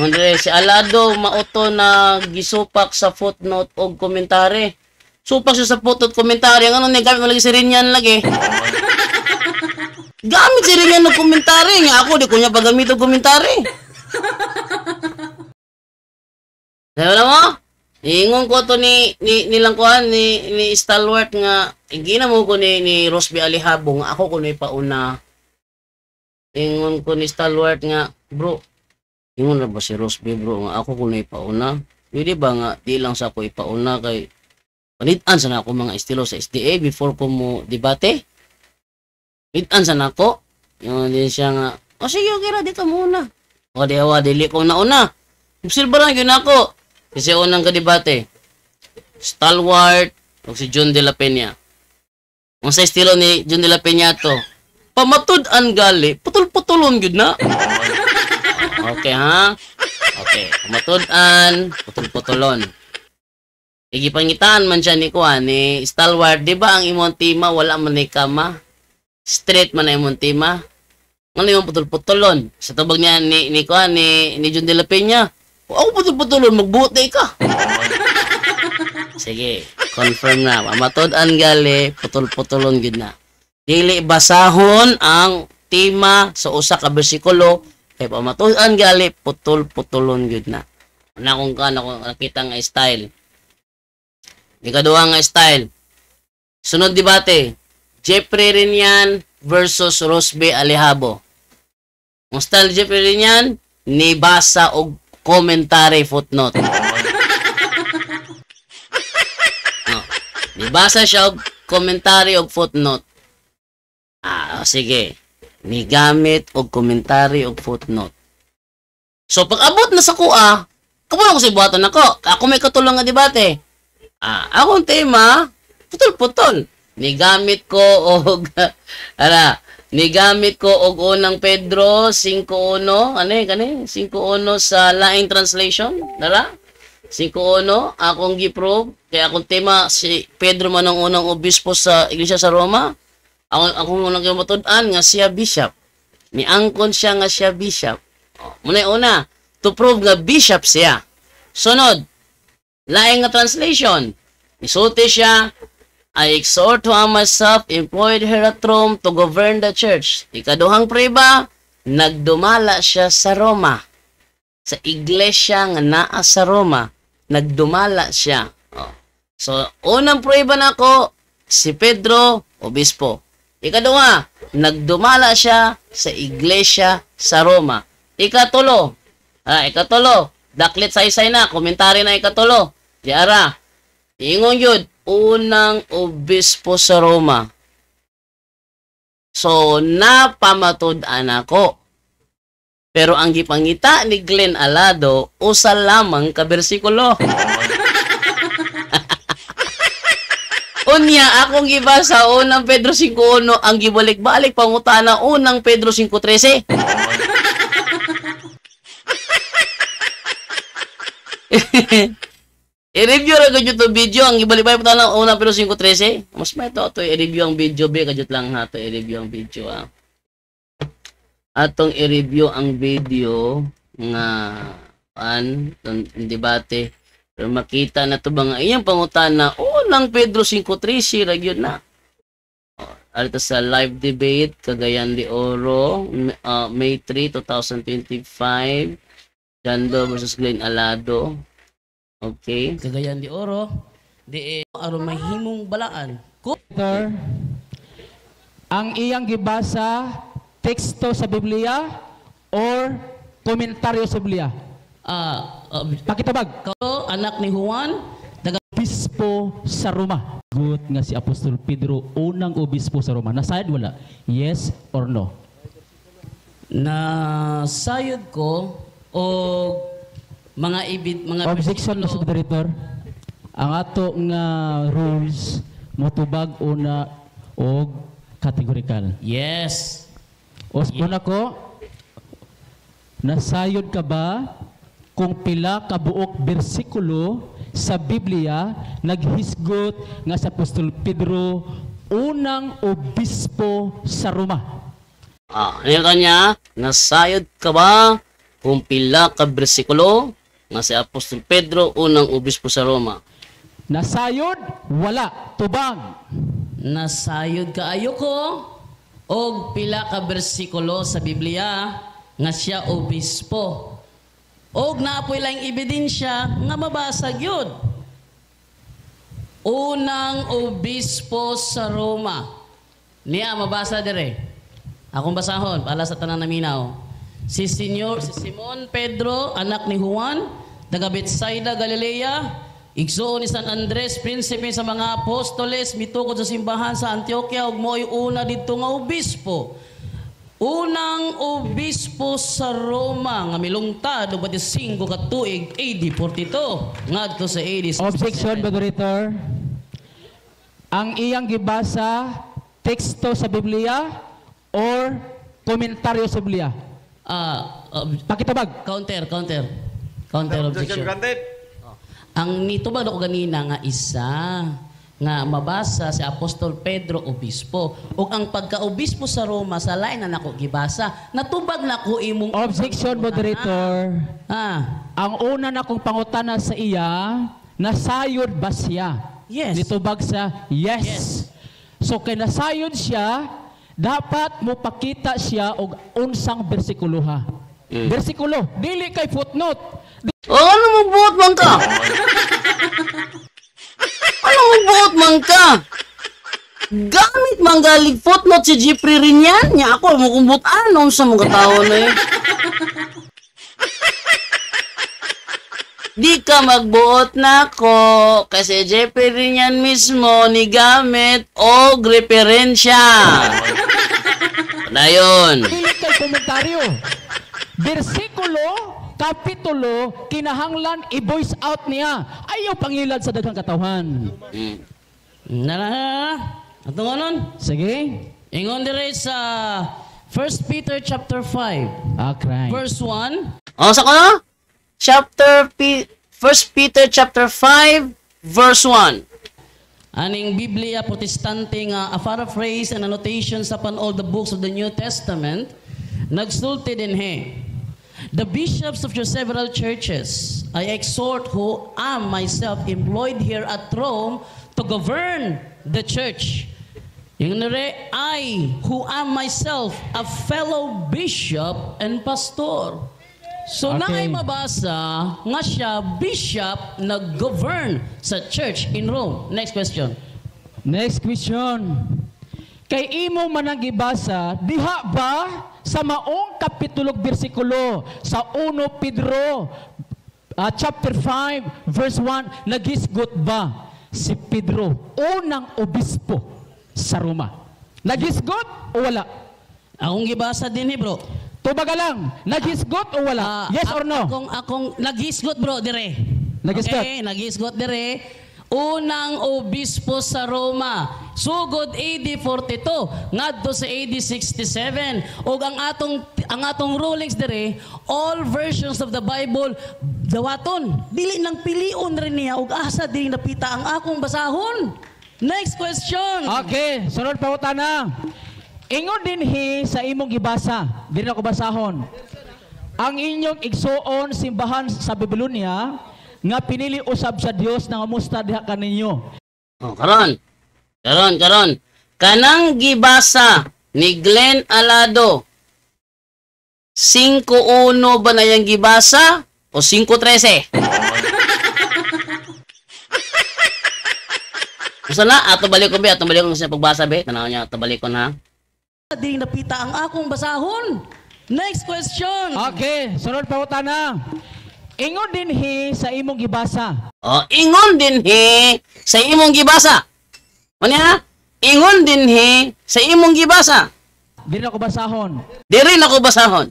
Andre, si Alado mauto na gisupak sa footnote o komentary. Supak siya sa footnote komentary. Ang ano ni gamit mo lagi si Rinyan lagi. Gamit si Rinyan ng komentary. Nga ako, di ko niya pagamit ang komentary. Sabi na mo? Iingon ko to nilang kuhan, ni Stalwart nga, igina mo ko ni Rosby Alihabong, ako ko na ipauna. Ingon ko ni Stalwart nga, bro, ingon na ba si Rosby bro, nga ako ko na ipauna? Pwede ba nga, di lang sa ako ipauna kay, palitan sana ako mga estilo sa SDA before ko mo debate? Palitan sana ako? Yung din siya nga, o sige, okay ra, dito muna. O di awa, dili ko nauna. Silbaran yun ako. Kasi unang kadebate, Stalwart o si John de la Peña. Kung sa estilo ni John de la Peña to, pamatud-an gali, putol-putulon yun na. Okay ha? Okay, pamatud-an, putol-putulon. Igipangitaan man siya ni Kuan, ni Stalwart, di ba ang imong tima, wala man ni kama? Straight man na imong tima? Ano yung putol-putulon? Sa tubag niya ni Kuan, ni John de la Peña, ako putol-putulon, magbuti ka. Sige, confirm na. Mamatod-an gali, putol-putulon gid na. Dili basahon ang tima sa usa ka bersikulo, kay pamatod-an gali, putol-putulon gid na. Una kung nakita nga style. Ikaduha nga style. Sunod debate, Jeffrey Rinyan versus Rosby Alihabo. Ang style Jeffrey Rinyan, ni basa og commentary footnote. Nibasa siya og commentary og footnote. Sige. Nigamit og commentary og footnote. So, pag abot na sa kuha, kamulang ko si buhaton ako. Ako may katulong nga debate. Akong tema, putol-putol. Nigamit ko og nigamit ko og unang Pedro 5:1, kani 5:1 sa laing translation, dara? 5:1 akong gi-prove kay akong tema si Pedro man ang unang obispo sa iglesia sa Roma. Akong unang gimatud-an nga siya bishop. Niangkon siya nga siya bishop. Muna una, to prove nga bishop siya. Sunod, laing nga translation. Isulti siya, I exhort to myself employed here at Rome to govern the church. Ikaduhang preba, nagdumala siya sa Roma. Sa iglesia nga naa sa Roma, nagdumala siya. So, unang preba na ko, si Pedro, obispo. Ikaduha, nagdumala siya sa iglesia sa Roma. Ikatulo, daklit saysay na, komentary na ikatulo. Diara, ingon yun, unang obispo sa Roma. So, napamatud-an ako. Pero ang gipangita ni Glenn Alado, usa lamang ka bersikulo. Unya, akong gibasa unang Pedro 5:1, ang gibalik-balik pangutana unang Pedro 5:13. I-review ra gud to video ang ibalik-balik pa lang una pero 5:13. Mas may to i-review ang video be kadjut lang ha to i-review ang video ha. Atong i-review ang video nga debate pero makita na to ba nga iyang pangutana unang Pedro 5:13 ra gyud na. Alta sa live debate Cagayan de Oro May 3, 2025 Jando versus Glenn Alado. Okay. Cagayan de Oro, aron mahimong balaan. Ang iyang gibasa teksto sa Biblia or komentaryo sa Biblia? Pakitabag. Kao anak ni Juan, obispo sa Roma. Good nga si Apostol Pedro unang obispo sa Roma. Nasayad wala? Yes or no? Na sayod ko o mga Objection, Mr. Moderator. Ang ato nga rules motubag una og categorical. Yes. Una ko, nasayod ka ba kung pila ka buok bersikulo sa Biblia naghisgot nga sa Apostol Pedro unang obispo sa Roma? Ano kanya? Nasayod ka ba kung pila ka bersikulo nga si Apostol Pedro unang obispo sa Roma? Nasayod, wala, tubag. Nasayod ka ayoko og pila ka bersikulo sa Biblia nga siya obispo. Og naapoy lang ebidensya nga mabasag yun. Unang obispo sa Roma. Niya mabasa dire. Akong basahon para sa tanan naminaw. Si Simon Pedro, anak ni Juan, taga Betsaida, Galilea, igsuon ni San Andres, prinsipe sa mga apostoles, mitukod sa simbahan sa Antioquia, ug mo'y una dito nga obispo. Unang obispo sa Roma nga milungtad og 25 ka tuig AD 42 ngadto sa AD 67. Objection, Moderator. Ang iyang gibasa, teksto sa Biblia or komentaryo sa Biblia? Pakitubag. Counter objection. Ang nitubag ako ganina nga isa nga mabasa si Apostol Pedro obispo ug ang pagka-obispo sa Roma sa lain na nako gibasa natubag nako imong Objection, Moderator. Ang una na kong pangutana sa iya, nasayod ba siya? Yes. Nitubag sa yes. So kay nasayod siya, dapat mo pakita siya og unsang bersikulo ha. Bersikulo, dili kay footnote. Ano mo buot man ka? Ano mo buot man ka? Gamit man galing footnote si Jeffrey rin yan. Nya ako, mukumbot anom sa mga tao na eh. Di ka magbuot na ko kasi Jeffrey rin yan mismo ni gamit o referensya. Dayon. Dili kay komentaryo. Bersikulo, kapitulo, kinahanglan i-voice out niya. Ayaw pangilad sa daghang katawhan. Atong anon? Sige. Ingon dire sa 1 Peter chapter 5 Okay. verse 1. Sa ko? 1 Peter chapter 5 verse 1. Aning Biblia Protestante nga a paraphrase and annotations upon all the books of the New Testament nagsulti din he. The bishops of your several churches, I exhort who am myself employed here at Rome to govern the church. Yung nare, I who am myself a fellow bishop and pastor. So Okay. naay mabasa nga siya bishop nag-govern sa church in Rome. Next question. Next question. Kay imo man ang gibasa, diha ba sa maong kapitulo bersikulo sa 1 Pedro chapter 5 verse 1 nagisgot ba si Pedro unang obispo sa Roma? Nagisgot o wala? Akong gibasa din bro. Tubaga lang, nagisgot o wala? Yes or no? Akong nagisgot bro dire. Nagisgot? Okay, nagisgot dire. Unang obispo sa Roma. Sugod AD 42 ngadto sa AD 67. Og ang atong rulings dire, all versions of the Bible dawaton. Dili nang pilion rin niya og asa dili napita ang akong basahon. Next question. Okay, sunod pa utana. Ingon dinhi sa imong gibasa, dili na ko basahon. Ang inyong igsuon simbahan sa Babylonia nga pinili usab sa Dios nga musta diha kaninyo. Karon. Kanang gibasa ni Glenn Alado, 5:1 ba na yung gibasa o 5:13? Gusto na? Ato balik ko sa pagbasa be. Tanaw niya, ato balik ko na. Dili napita ang akong basahon. Next question. Okay, sunod pa utana. Ingon dinhi sa imong gibasa. Ingon dinhi sa imong gibasa. Ano ya? Ingon dinhi sa imong gibasa. Dili na ko basahon. Diri na ko basahon.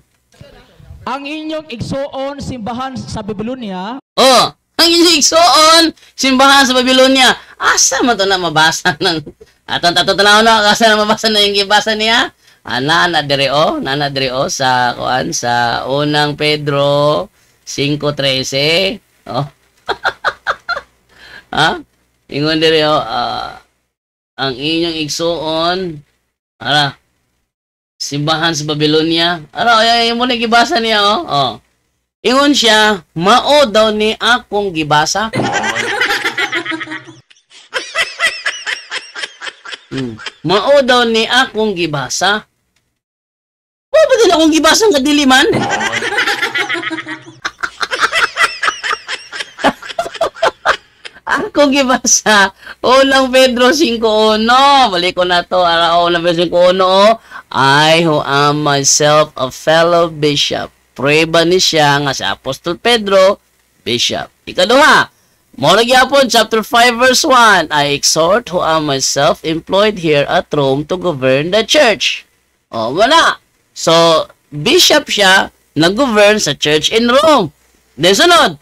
ang inyong igsuon simbahan sa Babylonia. Oh, ang inyong igsuon simbahan sa Babylonia. Asa man to na mabasa ng atong tanaw na asa na mabasa na yung gibasa niya? Nana dire sa kuan sa unang Pedro 5:13. Oh. Ha? Ingon dire ang inyong igsuon simbahan sa Babylonia. Ay mo na gibasa niya oh. Ingon siya, mao daw ni akong gibasa. Mao daw ni akong gibasa. Ba din akong gibasa nga diliman? Ako gibasa. Unang Pedro 5:1. Balik ko na to. Unang Pedro 5:1. I who am myself a fellow bishop. Prueba ni siya nga si Apostol Pedro, bishop. Ikaduha. Muna gyapon, chapter 5 verse 1. I exhort who am myself employed here at Rome to govern the church. Wala. So, bishop siya, nag-govern sa church in Rome. Then sunod.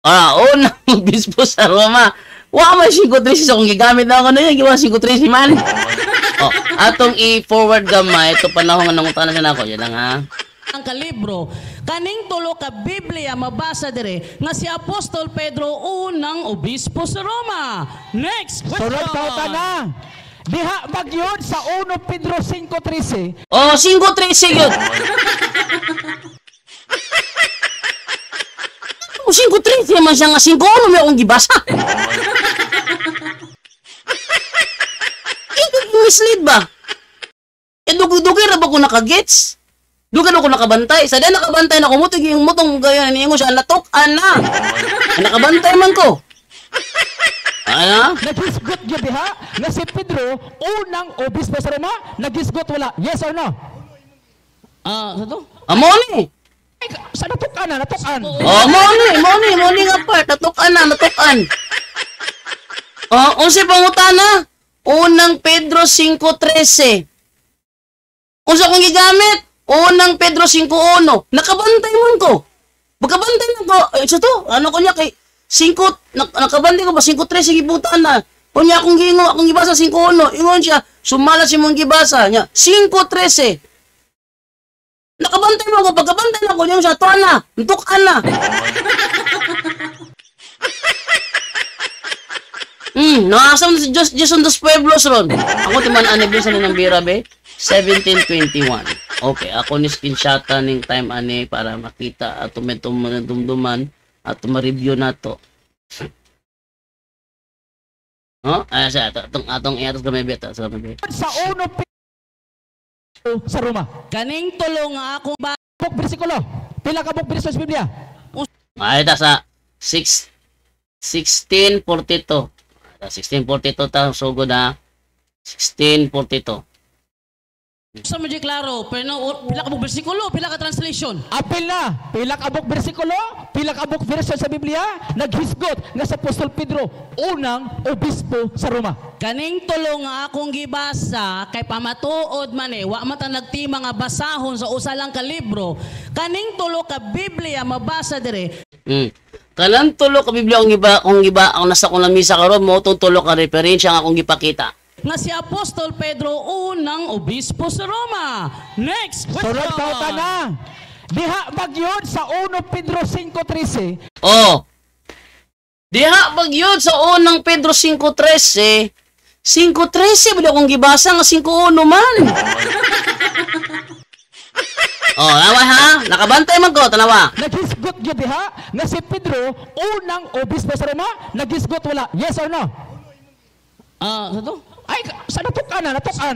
Unang bispo sa Roma. May 5:13 kung gigamit na ako na yun. Giwa 5:13 man. Atong i-forward gamay. Ito panahon nga nangutanan siya na ako. Yan lang ha. Ang kalibro, kaning tulo ka Biblia mabasa dire nga si Apostol Pedro unang obispo sa Roma. Next question. Sunod pauta na. Diha magyod sa 1 Pedro 5:13. 5:13 yun. 5:13 naman siya nga 5:1 may akong gibasa. Mislead ba? Dugi ra ba ko nakagets? Dugan ako nakabantay. Sa din nakabantay na kumutig yung mutong gaya niya mo siya. Natok-an na. Nakabantay man ko. Nagisgot yun diha na si Pedro unang obispo sa Roma. Nagisgot wala. Yes or no? Sa to? Amo ni. Sa natukan na, natukan. Mo ni nga part. Natukan. Unsi pangutana. Unang Pedro 5:13. Unsa kong gigamit? Unang Pedro 5:1. Nakabantay man ko. Magkabantay man ko. Sa to, ano ko niya kay 5, nakabantay ko ba 5:13 gibutan na. Kunya akong gibasa 5:1. Ingon siya, sumala si mong gibasa niya 5:13. Nakabantay man ko, pagkabantay na ko niya sa tuan na. Ntukan na. Nakasam na si Jason dos Pueblos ron. Ako timan anibin sa ninang bira be. 17:21. Okay, ako ni screenshotan ning time ani para makita at dumduman at ma-review nato. Sa atong iatos gamay beta sa gamay. Sa 1 Pedro sa Roma. Kaning tulo nga akong Buk bersikulo. Pila ka buk bersikulo sa Biblia? Ita sa 1642. 1642 ta sugod na 1642. sa medyo klaro, pero pila ka bersikulo, pila ka translation. Apil na, pila ka buk bersikulo, pila ka buk verse sa Biblia, naghisgot nga sa Apostol Pedro, unang obispo sa Roma. Kaning tulo nga akong gibasa, kay pamatuod man wa man ta nagtima nga basahon sa usa lang ka libro, kaning tulo ka Biblia mabasa dire. Kanang tulo ka Biblia kung giba ang nasa kong lamisa karon mo tulo ka referensya nga akong gipakita. Nga si Apostol Pedro unang obispo sa Roma. Next question. Sunod pauta na. Diha bagyod sa 1 Pedro 5:13. Diha bagyod sa unang Pedro 5:13. 5:13 ba akong gibasa nga 5:1 man. Nawa ha? Nakabantay man ko, tanawa. Nagisgot gyud diha nga si Pedro unang obispo sa Roma, nagisgot wala. Yes or no? Sa to? Ay, sa natukan na, natukan.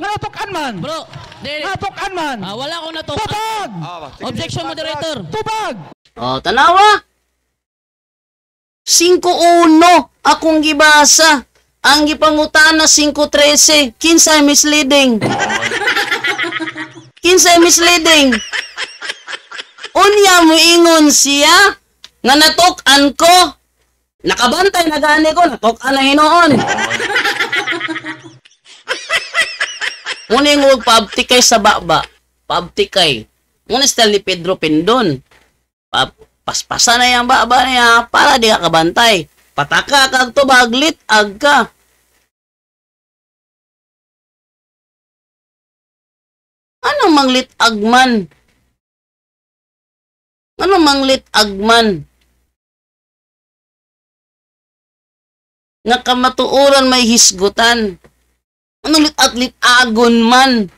Natukan man. Bro, natukan man. Wala ko natukan. Tubag! Objection, moderator. Tubag! Tanawa. 5:1 akong gibasa. Ang gipangutana 5:13. Kinsay misleading. Kinsay misleading. Unya mo ingon siya nga natukan ko. Nakabantay na gani ko, natukan na hinoon. Uning pabtikay sa baba. Pabtikay. Ngunit style ni Pedro Pendon. Paspasa na yung baba niya para di ka kabantay. Pataka kag tubag, litag ka. Anong manglitag man? Anong manglitag man? Nga kamatuoran may hisgutan. Anong litag-litagon man?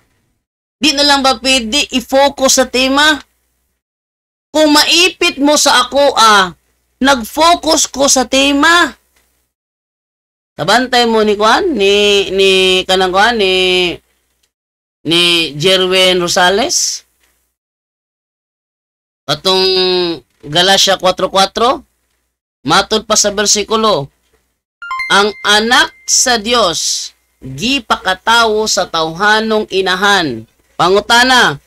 Di na lang ba pwede i-focus sa tema? Kung maipit mo sa ako, nag-focus ko sa tema. Kabantay mo ni Juan, ni Jerwin Rosales. Atong Galatia 4:4, matod pa sa bersikulo, ang anak sa Dios gipakatawo sa tawhanong inahan. Pangutana,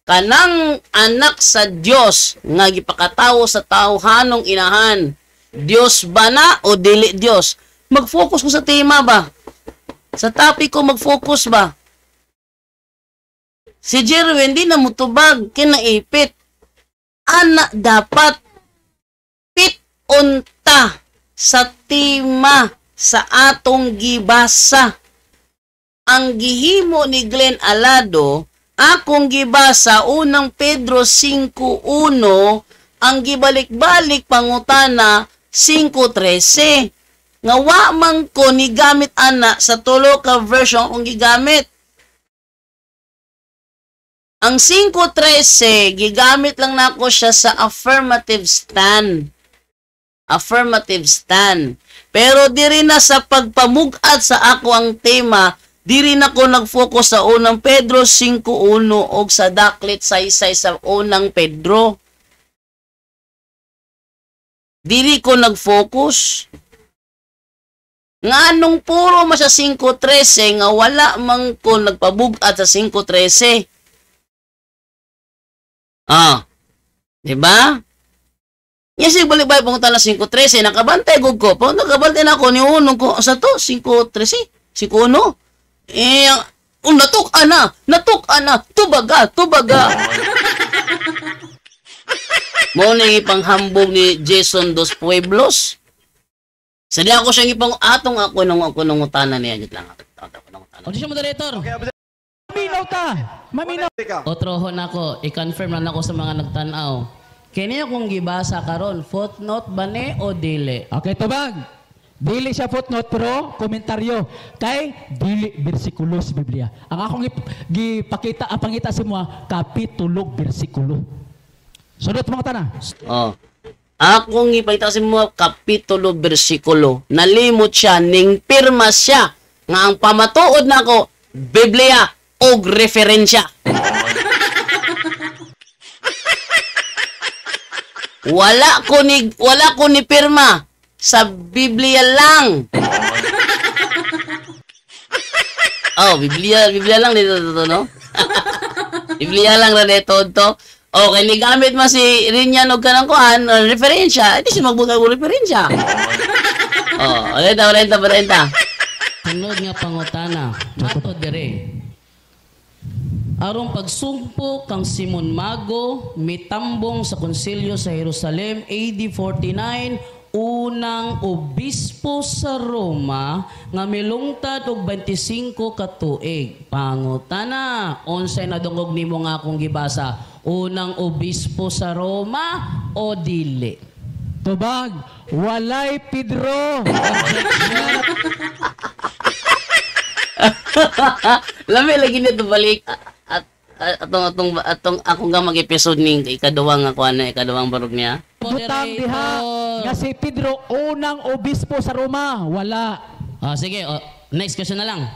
kanang anak sa Dios nga gipakatawo sa tawhanong inahan, Dios ba na o dili Dios? Mag-focus ko sa tema ba? Sa topic ko mag-focus ba? Si Jerwin di na mutubag kinaipit. Ana dapat pit unta sa tema sa atong gibasa. Ang gihimo ni Glenn Alado, akong gibasa unang Pedro 5:1, ang gibalik-balik pangutana 5:13. Nga wa man ko ni gamit ana sa tulo ka version akong gigamit. Ang 5:13, gigamit lang nako siya sa affirmative stand. Affirmative stand. Pero diri na sa pagpamugad sa ako ang tema, diri na ko nag-focus sa unang Pedro 5:1 og sa daklit saysay sa unang Pedro. Diri ko nag-focus. Nga nung puro ma sa 5:13 nga wala man ko nagpabugad sa 5:13. Diba? Yes, balik-balik punta na 5:13, nakabantay gud ko. Pag nakabantay na ako ni unong ko sa to 5:13, 5:1. Natuk-ana, tubaga. Mo na ipanghambog ni Jason Dos Pueblos. Sali ako siyang ipang atong ako nung utana niya gid lang. O di siya moderator. Maminaw. Otrohon ako, i-confirm lang ako sa mga nagtanaw. Kini akong gibasa karon, footnote ba ni o dili? Okay, tubag. Dili siya footnote pero komentaryo kay dili bersikulo sa Biblia. Ang akong gipakita ang pangita sa mga kapitulo bersikulo. Sunod mga tana. Akong ipakita sa mga kapitulo bersikulo. Nalimot siya ning pirma siya nga ang pamatuod nako Biblia og referensya. Wala ko ni pirma sa Biblia lang. Biblia lang dito no? Biblia lang ra dito to. Okay, ni gamit man si Rinyan og kanang kuan, referensya. Di siya magbutang og referensya. Alenta. Sunod nga pangutana, ato dire. Arong pagsumpo kang Simon Mago, mitambong sa konsilyo sa Jerusalem, AD 49, unang obispo sa Roma, nga milungtad og 25 ka tuig. Pangutana, unsay nadungog nimo nga akong gibasa? Unang obispo sa Roma o dili? Tubag, walay Pedro. Lami lagi nito balik atong akong nga mag-episode ning ikaduwang ikadawang barog niya. Butang diha nga si Pedro unang obispo sa Roma, wala. Sige, next question na lang.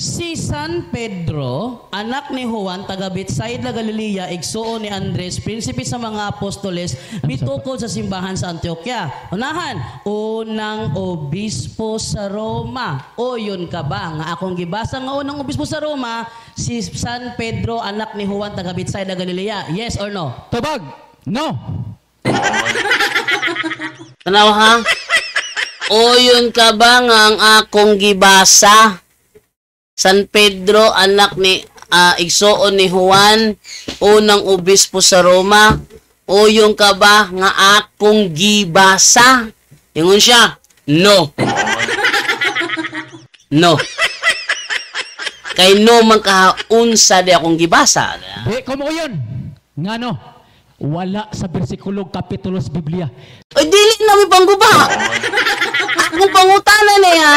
Si San Pedro, anak ni Juan, taga Betsaida, Galilea, igsuon ni Andres, prinsipe sa mga apostoles, mitukod sa simbahan sa Antioquia. Unahan, unang obispo sa Roma. O yun ka ba? Nga akong gibasa nga unang obispo sa Roma, si San Pedro, anak ni Juan, taga Betsaida, Galilea. Yes or no? Tubag, no. Tanaw ha? O yun ka ba nga ang akong gibasa? San Pedro, anak ni igsoon ni Juan, unang obispo sa Roma, uyon ka ba nga akong gibasa? Ingon siya, no. No. Kay no man kaunsa di akong gibasa. Di ko mo yun. Nga no, wala sa bersikulo kapitulo sa Biblia. Ay, dili namin pangguba. Akong pangutana niya.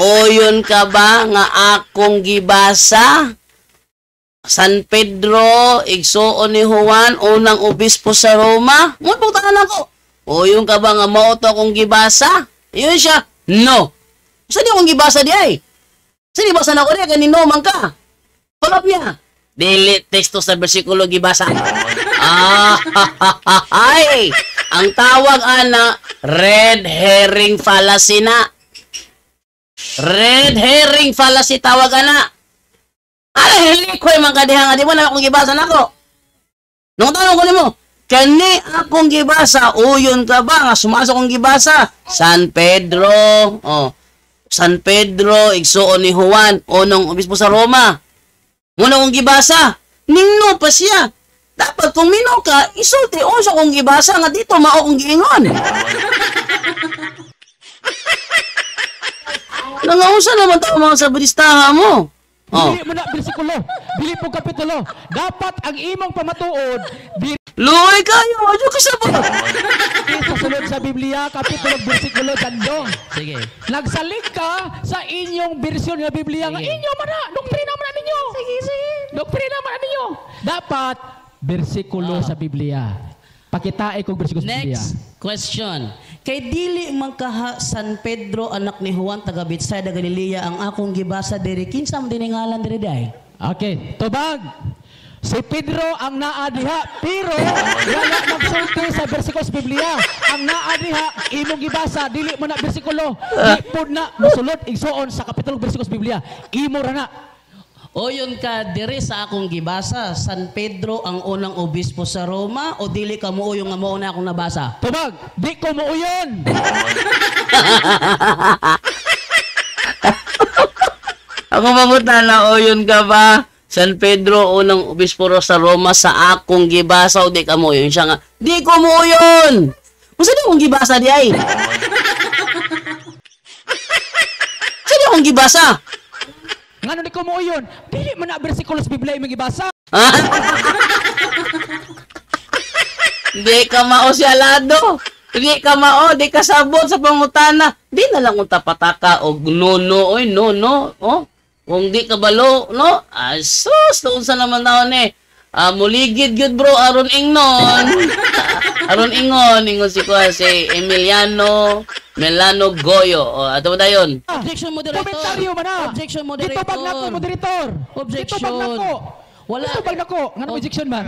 Uyon ka ba nga akong gibasa? San Pedro, igsoon ni Juan, unang obispo sa Roma. Mo pangutana ko. Uyon ka ba nga mao to akong gibasa? Iyon siya, no. Saan di akong gibasa di ay? Saan di basa na ko di? Kanino man ka? Palap niya. Dili teksto sa bersikulo gibasa. Ay! Ang tawag ana, red herring fallacy na. Red herring fallacy tawag ana. Ay, hindi ko yung mga kadihang. Di mo na akong gibasa na ko. Nung tanong ko nimo, kani akong gibasa, uyon ka ba nga sumasok akong gibasa? San Pedro, San Pedro, igsoon ni Juan, unang obispo sa Roma. Muna akong gibasa, ningno pa siya. Dapat kung mino ka, isulti sa akong gibasa nga dito mao kong giingon. Nangaunsa naman tayo mga sa budistaha mo. Dili mo na bersikulo, dili po kapitulo. Dapat ang imong pamatuod, Luoy kayo, adyo ka sa ba? sa sulod sa Biblia, kapitulo, bersikulo, tandong. Sige. Nagsalig ka sa inyong bersyon ng Biblia nga inyo man na, doktrina man na ninyo. Sige. Doktrina man na ninyo. Dapat bersikulo sa Biblia. Pakitae kong bersikulo sa Biblia. Next question. Kay dili man kaha San Pedro anak ni Juan taga Bethsaida Galilea ang akong gibasa diri kinsa man dinhi ngalan diri day? Okay, tubag. Si Pedro ang naa diha, pero wala magsulti sa bersikulo sa Biblia. Ang naa diha, imong gibasa, dili mo na bersikulo. Di po na masulod, igsoon sa kapitulo bersikulo sa Biblia. Imo ra na. Oyon ka diri sa akong gibasa, San Pedro ang unang obispo sa Roma o dili ka mo uyong nga mao na akong nabasa? Tubag, di ko mo uyon. Ako mabuta na uyon ka ba? San Pedro, unang obispo sa Roma, sa akong gibasa o di ka mo yun. Siya nga, di ko mo yun. Masa di akong gibasa di ay? Saan di akong gibasa? Ngano di ko mo uyon? Dili man na bersikulo sa Biblia imong gibasa. Di ka mao si Alado. Di ka mao, di ka sabot sa pangutana. Di na lang unta pataka o no, oh. Kung di ka balo, no? Asus, doon sa naman taon eh. Muligid yun bro, aron ingnon. Aron ingon si Emiliano Melano Goyo. O, ato mo na yun. Objection, moderator. Komentaryo man na. Objection, moderator. Dito bag nako, moderator. Objection. Dito bag nako. Wala. Dito bag nako. Ngano objection man?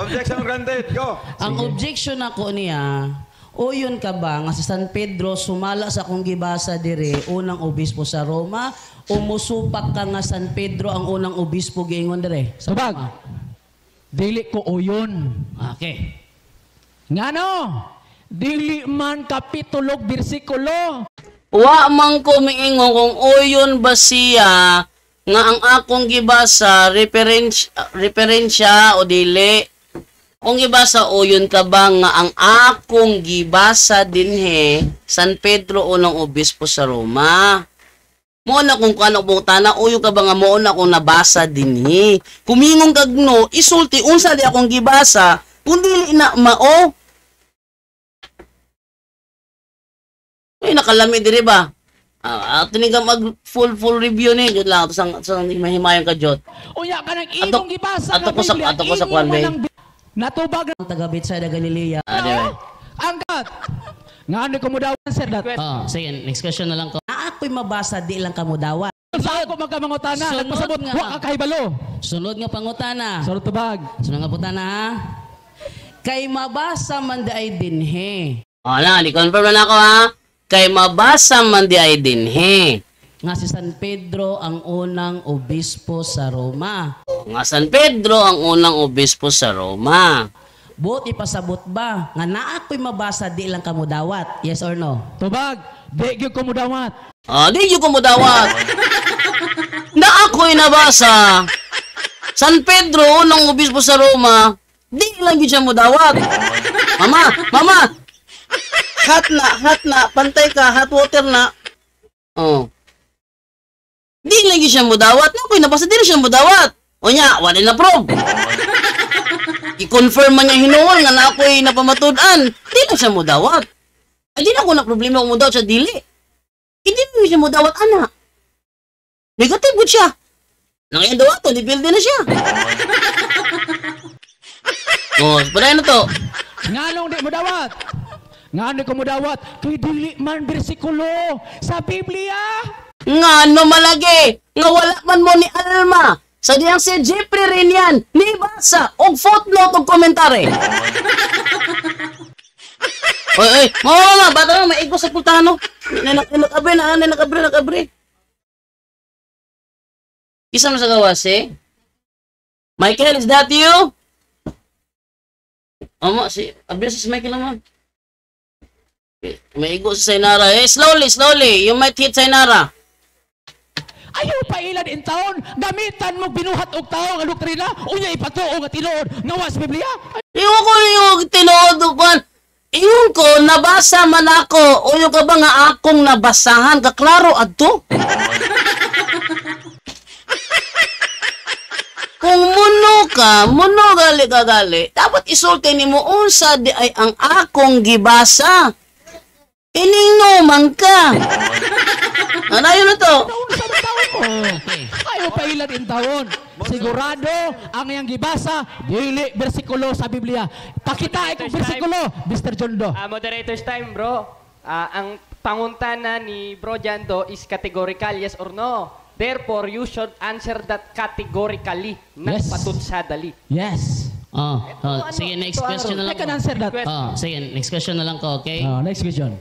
Objection granted. Go. Ang objection ako niya, o yun ka ba nga si San Pedro sumala sa akong gibasa dire unang obispo sa Roma o musupak ka nga San Pedro ang unang obispo giingon dire sa Tubag. Roma? Dili ko uyon. Okay. Ngano? Dili man kapitulo bersikulo. Wa man ko miingon kung uyon ba siya nga ang akong gibasa referensya o dili. Kung gibasa uyon ka ba nga ang akong gibasa dinhe San Pedro unang obispo sa Roma. Mo na kung kano butana uyon ka ba nga mo na kung nabasa dinhi. Kumingon kag no, isulti unsa di akong gibasa kung dili na mao. Ay nakalami diri ba? Tinigam mag full review ni jud lang sa mahimayon ka jud. Unya ka nang imong gibasa ato ko sa kwan bay. Natubag Ang taga Bethsaida Galilea. angkat. Ngano ko mo daw sir dat. Sige, next question na lang ko. Ako'y mabasa di lang kamo dawat. Sa ako magkamangutana, Sunod nagpasabot nga. wa ka kahibalo. Sunod nga pangutana. Sarot tubag. Sunod nga putana ha. Kay mabasa man di ay dinhe. Wala, di confirm na ako ha. Kay mabasa man di ay dinhe. Nga si San Pedro ang unang obispo sa Roma. Nga San Pedro ang unang obispo sa Roma. Buot ipasabot ba? Nga naa ko'y mabasa di lang kamo dawat. Yes or no? Tubag. Di gyud ko mo dawat. Di yung kumudawat. Na ako'y nabasa, San Pedro, unang obispo sa Roma, di lang yun siya mo dawat. Mama, hot na, pantay ka, hot water na. Oh. Di lang yun siya mo dawat. Ako'y nabasa, di lang siya mo dawat. O niya, wala na prob. I-confirm man niya hinuol nga na ako'y napamatudan. Di lang siya mo dawat. Ay, di na ako na problema kung mo dawat sa dili. Hindi mo siya mo dawat, anak. Negative good siya. Nangyayang dawato, di build na siya. Oh, padayon na to. Nganong di mo dawat? Ngano ko mo dawat? Kay dili man bersikulo sa Biblia. Ngano malagi, nga wala man mo ni Alma. Sa diyang si Jeffrey rin yan, nibasa, og footnote, og komentary. Oy, mama, bata lang, maigo sa pultano. Nakabre. Isa mo sa gawas, eh? Michael, is that you? Abis si Michael naman. Maigo sa Sainara. Eh, slowly. You might hit Sainara. Ayaw pa ilan in taon, gamitan mo binuhat og taong ang doktrina, unya ipatuo nga tinuod, nga sa Biblia. Iyon ko yung tinuod ko. Iyon ko, nabasa man ako. Uyo ka ba nga akong nabasahan? Kaklaro adto. Kung muno gali, dapat isulti ni mo unsa di ay ang akong gibasa. Ining man ka. Ano yun na to? Okay. Ayaw pa ilan in taon. Sigurado ang iyang gibasa, dili bersikulo sa Biblia. Pakita ikong bersikulo, Mr. Jondo. Moderator's time, bro. Ang pangutana ni Bro Jando is categorical, yes or no. Therefore, you should answer that categorically, not Yes. patutsadali. Yes. Sige, next question na lang I can ko. answer that. Sige, next question na lang ko, okay? Next question.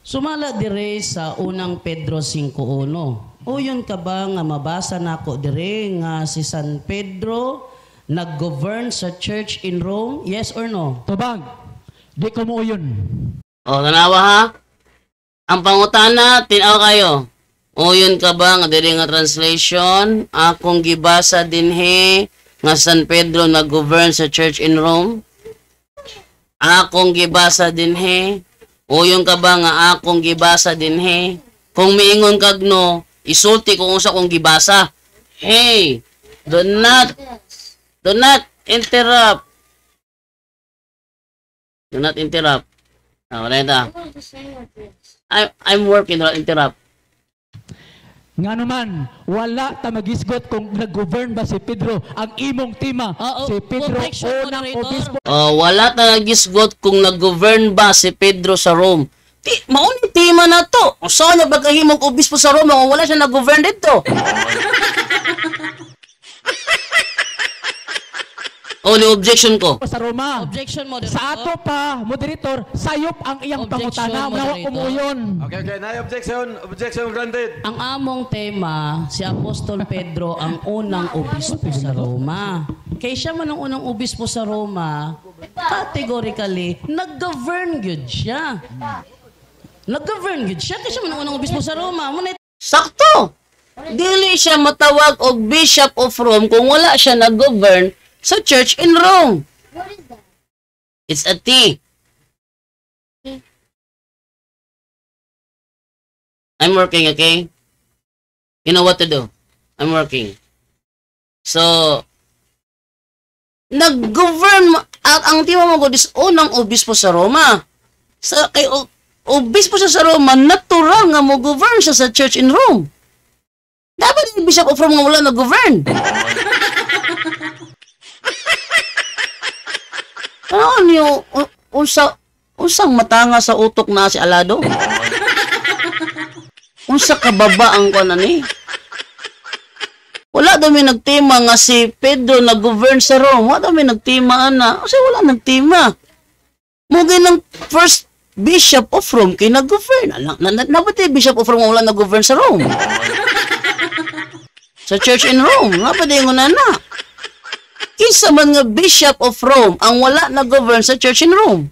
Sumala dire sa unang Pedro 5:1. Uyon ka ba nga mabasa nako dire nga si San Pedro nag-govern sa church in Rome? Yes or no? Tubag. Di ko mo yun. O, tanawa ha? Ang pangutana, tinaw kayo. O, yun ka ba nga diri nga translation? Akong gibasa dinhi nga San Pedro nag-govern sa church in Rome? Akong gibasa dinhi. O, yun ka ba nga akong gibasa dinhi? Kung miingon kag no, isulti kung unsa kong gibasa. Hey, do not interrupt. Do not interrupt. Wala ito. I'm working, do not interrupt. Nga naman, wala ta magisgot kung nag-govern ba si Pedro ang imong tema. Si Pedro, objection, unang moderator. obispo. Wala talagang gisgot kung nag-govern ba si Pedro sa Rome. Mauni tema na to. O saan niya bagahimong obispo sa Rome kung wala siya nag-govern dito? Ni objection ko. Sa Roma. Objection, moderator. Sa ato pa, moderator, sayop ang iyang Objection, pangutana. Nawa moderator. kumuyon. Okay, na objection granted. Ang among tema, si Apostol Pedro ang unang obispo sa Roma. Kaya siya man ang unang obispo sa Roma, categorically, nag-govern good siya. Nag-govern good siya kasi siya man ang unang obispo sa Roma. Sakto. Dili siya matawag og Bishop of Rome kung wala siya nag-govern sa church in Rome. It's a T. I'm working, okay? You know what to do. I'm working. So, nag-govern ang tima mo ko dis unang obispo sa Roma. Sa kay obispo siya sa Roma, natural nga mo govern siya sa church in Rome. Dapat yung Bishop of Rome nga wala nag-govern. Ano niyo, unsang matanga sa utok na si Alado? Unsa kababa ang ko na ni? Wala daw may nagtima nga si Pedro nag-govern sa Rome. Wala daw may nagtima na. Kasi wala nagtima. Mugay ng first Bishop of Rome kay nag-govern. Napati Bishop of Rome wala nag-govern sa Rome. Sa church in Rome. Napati yung na. Kinsa man nga Bishop of Rome ang wala nag-govern sa church in Rome.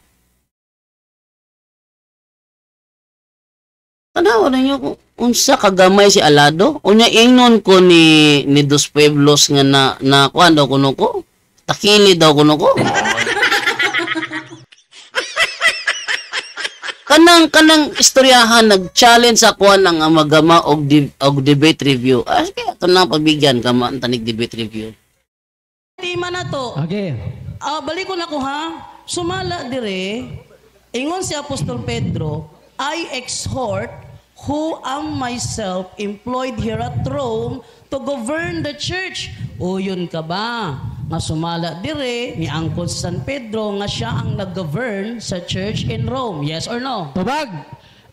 Tanawa ninyo kung unsa kagamay si Alado. Unya ingnon ko ni Dos Pueblos nga na kuan daw kuno ko. Takili daw kuno ko. Kanang istoryahan nag-challenge sa kuan ang amagama og debate review. Kaya kanang pabigyan ka man tanig debate review. Tema na to. Okay. Balik ko na ko ha. Sumala dire. Ingon si Apostol Pedro, I exhort who am myself employed here at Rome to govern the church. O yun ka ba? Nga sumala dire ni Angkol San Pedro nga siya ang nag-govern sa church in Rome. Yes or no? Tubag,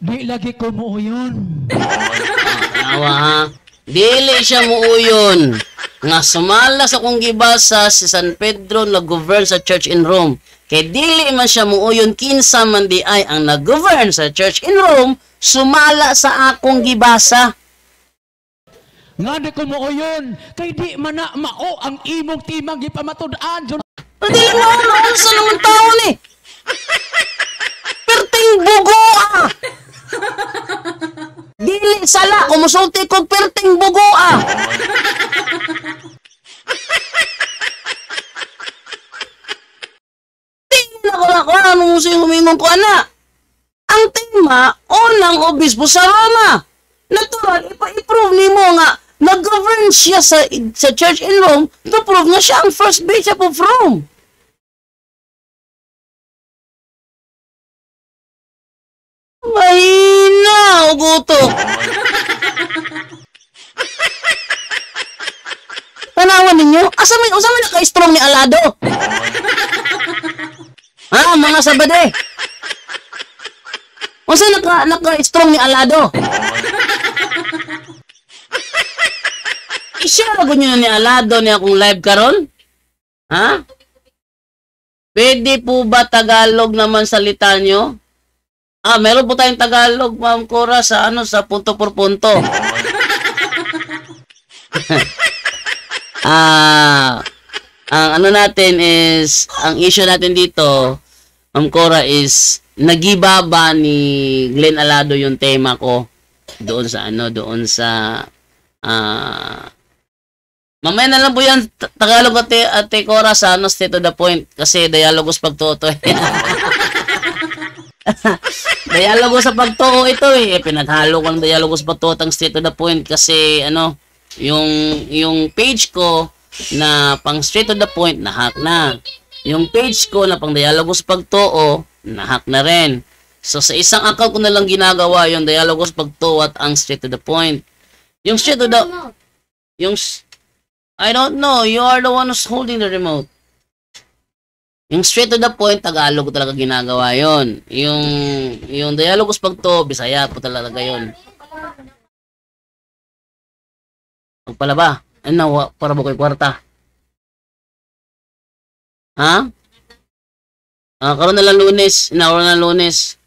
di lagi ko mo yun. Tawa ha. Dili siya muuyon. Nga sumala sa kong gibasa si San Pedro nag-govern sa church in Rome. Kay dili man siya muuyon kinsa man di ay ang nag-govern sa church in Rome sumala sa akong gibasa. Nga di ko mo yun. Kay di man na mao ang imong timang gipamatud-an. Dili mo ano sa naman tao ni. Perting bugo ah. Dili sala kumusulti kog perting bugo ah. Ako anong gusto yung humingon ko, ana? Ang tema, unang obispo sa Roma. Natural, ipa-prove ni mo nga, nag-govern siya sa church in Rome, to-prove nga siya ang first bishop of Rome. Mahina, uguto. Tanawan ninyo, asa may naka-strong ni Alado? Ha, mga sabade. O saan naka-strong ni Alado? I-share ako nyo ni Alado ni akong live karon? Ha? Pwede po ba Tagalog naman salita nyo? Meron po tayong Tagalog, Ma'am Cora, sa punto por punto. Ang natin is, ang issue natin dito, Ma'am Cora, is nagibaba ni Glenn Alado yung tema ko doon sa mamaya na lang po yan Tagalog ate Cora sa straight to the point kasi dialogos pagtuto dialogos sa pagtuo ito pinaghalo ko ng dialogos pagtuto ang straight to the point kasi yung page ko na pang straight to the point na-hack na. Yung page ko na pang dialogos pagtuo, na-hack na rin. So, sa isang account ko na lang ginagawa yung dialogos pagtuo at ang straight to the point. Yung straight to the... I don't know. You are the one who's holding the remote. Yung straight to the point, Tagalog ko talaga ginagawa yon. Yung dialogos pagtuo, Bisaya po talaga yon. Pagpala ba? Ano, para ba ko'y kwarta? Ha? Karoon na lang Lunes. Inaura na Lunes.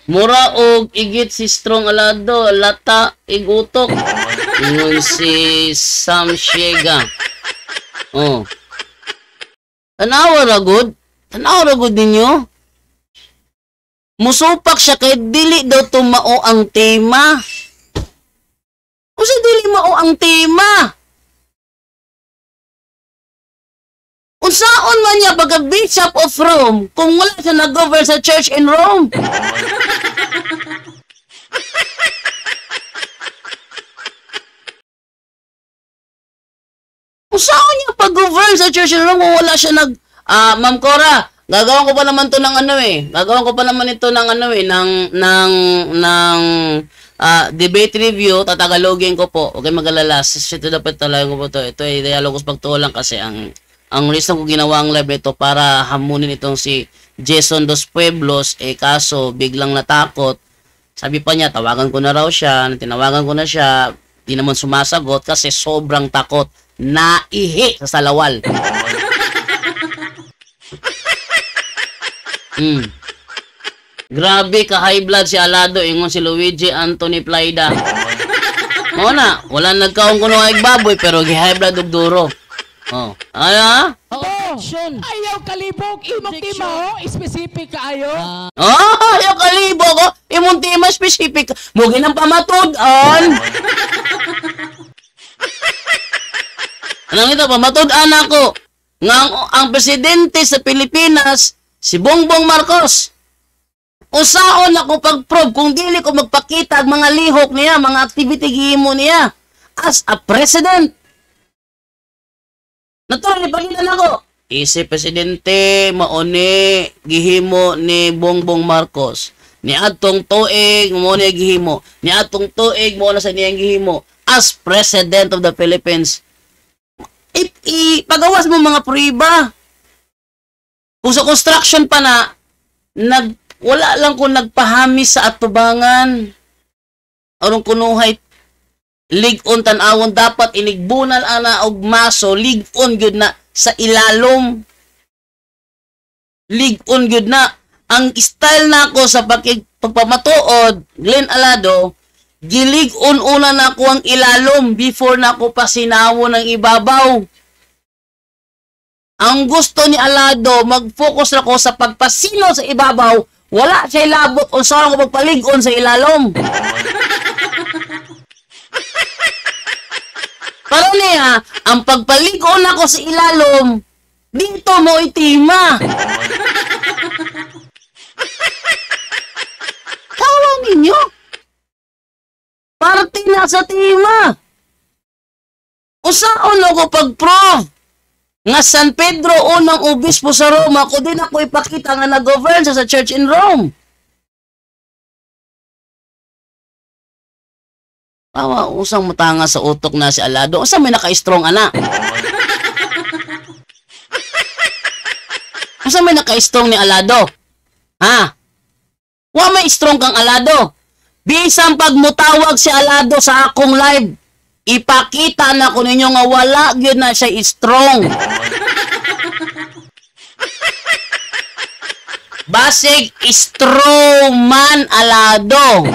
Mura og igit si Strong Alado. Lata, igutok. Ingon si Sam Shiega. Tanawa ragod ninyo. Musupak siya kay dili daw tumao ang tema. Kasi dili mao ang tema. Unsaon man niya baga Bishop of Rome kung wala siya nag-govern sa church in Rome? Unsaon niya pag-govern sa church in Rome kung wala siya Ma'am Cora, gagawin ko pa naman to ng Gagawin ko pa naman ito ng debate review, tatagalogin ko po. Okay, mag-alala. Ito dapat talaga ko po to. Ito ay dialogos pagtuo lang kasi ang reason ko ginawa ang live ito para hamunin itong si Jason Dos Pueblos, kaso biglang natakot. Sabi pa niya, tawagan ko na raw siya. Tinawagan ko na siya, di naman sumasagot kasi sobrang takot. Naihi sa salawal. Grabe ka high blood si Alado, ingon si Luigi Anthony Plaida. Wala nagkaong kuno ay baboy pero gi high blood og duro. Ano? Oo. Objection. Ayaw kalibog. Imong Objection. tima, specific kaayo. Ayaw kalibog, imong tema specific. Mugi ng pamatud-an. Anong ito, pamatud-an ako. Nga ang presidente sa Pilipinas, si Bongbong Marcos. Usaon ako pag-prove kung dili ko magpakita ang mga lihok niya, mga activity gihimo niya as a president. Natural, ipakita na ko. Isi presidente, mauni, gihimo ni Bongbong Marcos. Ni atong tuig, mo na gihimo. Ni atong tuig, mo na sa niyang gihimo as president of the Philippines. Pagawas mo mga pruiba. Kung sa construction pa na, wala lang kung nagpahamis sa atubangan. Arong kunuhay, lig-on tanawon, dapat inigbunal ana og maso, lig-on gyud na sa ilalom. Lig-on gyud na. Ang style nako sa pagpamatuod, Glenn Alado, gilig-on una nako ang ilalom before nako pa sinawo ng ibabaw. Ang gusto ni Alado, mag-focus ako sa pagpasino sa ibabaw. Wala siya labot o saan ko magpalig-on sa ilalom. Pero niya, ang pagpalig-on ako sa ilalom, dito mo itima. Tawa ninyo. Parte na sa tima. Usaon ako pag-prove nga San Pedro unang obispo sa Roma, ko din ako ipakita nga nag-govern sa church in Rome. Usang matanga sa utok na si Alado. Usang may naka-strong ana. Usang may naka-strong ni Alado. Ha? Wa may strong kang Alado. Bisang pagmutawag si Alado sa akong live, ipakita na ko ninyo nga wala gyud na siya strong. Basig strong man Alado.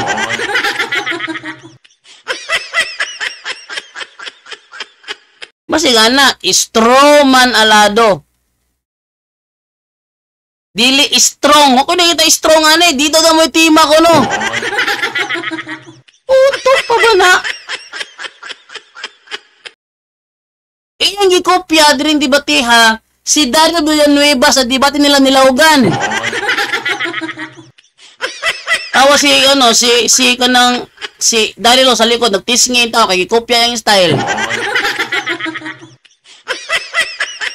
Basig ana strong man Alado. Dili strong. Ako na kita strong ana, dito ka mo tima ko no. Utok pa ba na? Iyang gikopya din debate ha, si Dario Villanueva sa debate nila Nilaogan. Tawa si Dario sa likod nagtisngin tao kay gikopya yung style.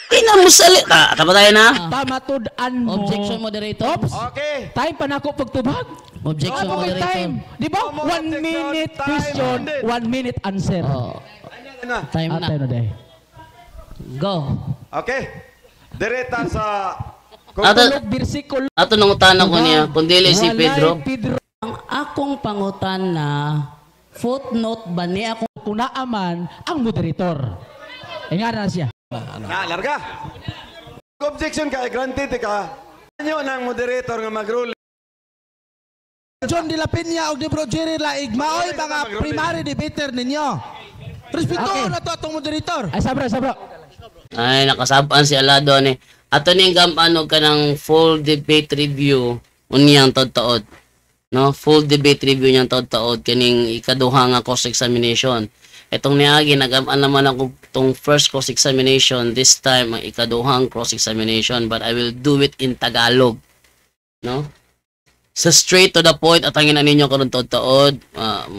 Inamusali. Tama tayo na? Pamatud-an mo. Objection, moderator. Oops. Okay. Time pa na ako pagtubag. Objection, Okay, moderator. time. Di ba? No more 1 minute objection. question, Time. 1 minute answer. Oh, Na. time na. Time na day. Go. Okay. Direta sa... Tulog bersikulo. Ato nang utana ko niya, kung dili si Pedro. Ang akong pangutan na footnote ba ni ako Kung naaman ang moderator. Ingara na siya. Na, larga. Objection ka, granted ka. Ano ng moderator nga mag-rule? John de la Peña o de Bro Jerry Laig, maoy mga primary debater ninyo. Respeto Okay. na to atong moderator. Ay, sabra. Ay, nakasabaan si Alado ni. Ato ning gamano ka ng full debate review unyang taod-taod. No, full debate review niyang taod-taod kaning ikaduha nga cross examination. Etong niagi nagaman naman ako tong first cross examination, this time ang ikaduhang cross examination, but I will do it in Tagalog. No? Sa straight to the point at angin ninyo karon taod-taod,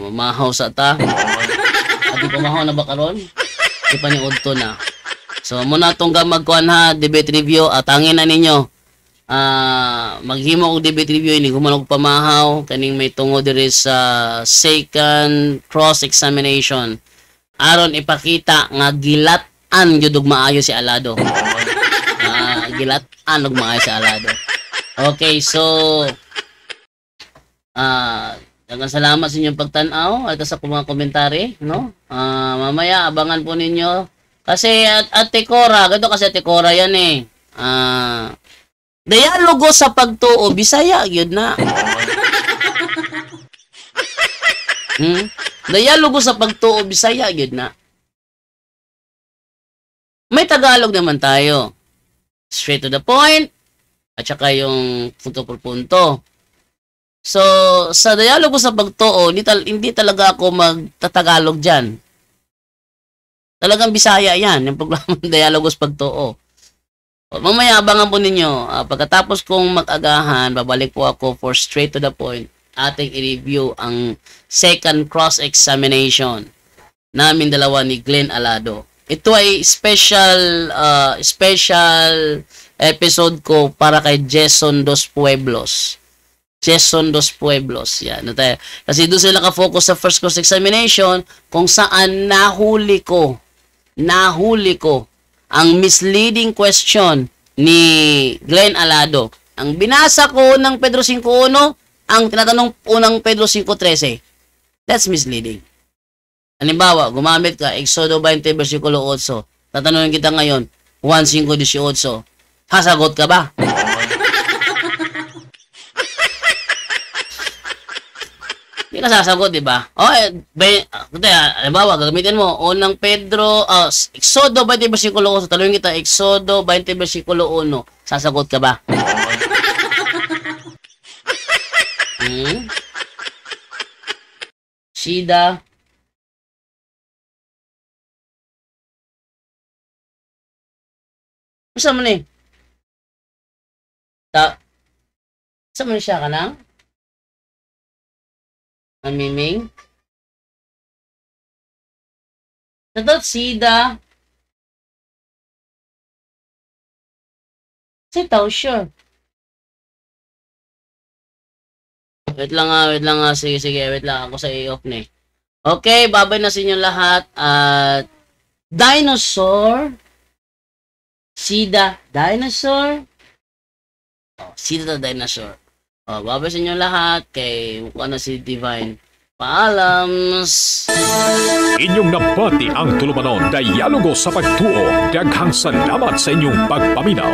mahaw sa ta. Adi pa mahaw na ba karon? Di pa ni udto na. So muna tong magkuan ha debate review at angin na ninyo. Maghimo og debate review ini ko man og pamahaw kaning may tungod diri sa second cross examination. Aron ipakita nga gilat-an gyud og maayo si Alado. Gilat-an og maayo si Alado. Okay, so daghang salamat sa inyong pagtan-aw at sa mga komentary, no? Mamaya abangan po ninyo kasi Ate Cora, ganito kasi Ate Cora yan eh. Dialogo sa pagtuo, Bisaya gyud na. Dialogo sa pagtuo, Bisaya gyud na. May Tagalog naman tayo. straight to the point, at saka yung punto por punto. So, sa dialogo sa pagtuo, hindi talaga ako magtatagalog dyan. Talagang Bisaya yan, yung programa ng dialogo sa pagtuo. Mamaya, abangan po ninyo. Pagkatapos kong mag-agahan, babalik po ako for straight to the point. Ating i-review ang second cross-examination namin dalawa ni Glenn Alado. Ito ay special episode ko para kay Jason Dos Pueblos. Jason Dos Pueblos. Yan. Kasi doon sila nakafocus sa first cross-examination kung saan nahuli ko ang misleading question ni Glenn Alado. Ang binasa ko ng Pedro 5.1, ang tinatanong unang Pedro 5.13. That's misleading. Halimbawa, gumamit ka, Exodo 20, versikulo 8. Tatanungin kita ngayon, 1.5.18. Sasagot ka ba? Hindi ka sasagot, di ba? Halimbawa, gagamitin mo, unang Pedro, Exodo 20, versikulo 8. Tanungin kita, Exodo 20, versikulo 1. Sasagot ka ba? Shida. Saan mo ni? Saan mo ni siya ka lang? Amiming? Natot Sida. Sitaw, sure. Wait lang nga. Sige, wait lang. Ako sa i-off na eh. Okay, babay na sa inyo lahat. At dinosaur. Sida, dinosaur. Sida, dinosaur. Babay sa inyo lahat. Kay mukha na si Divine. Paalam. Inyong nabati ang tulumanon dialogo sa pagtuo. Daghang salamat sa inyong pagpaminaw.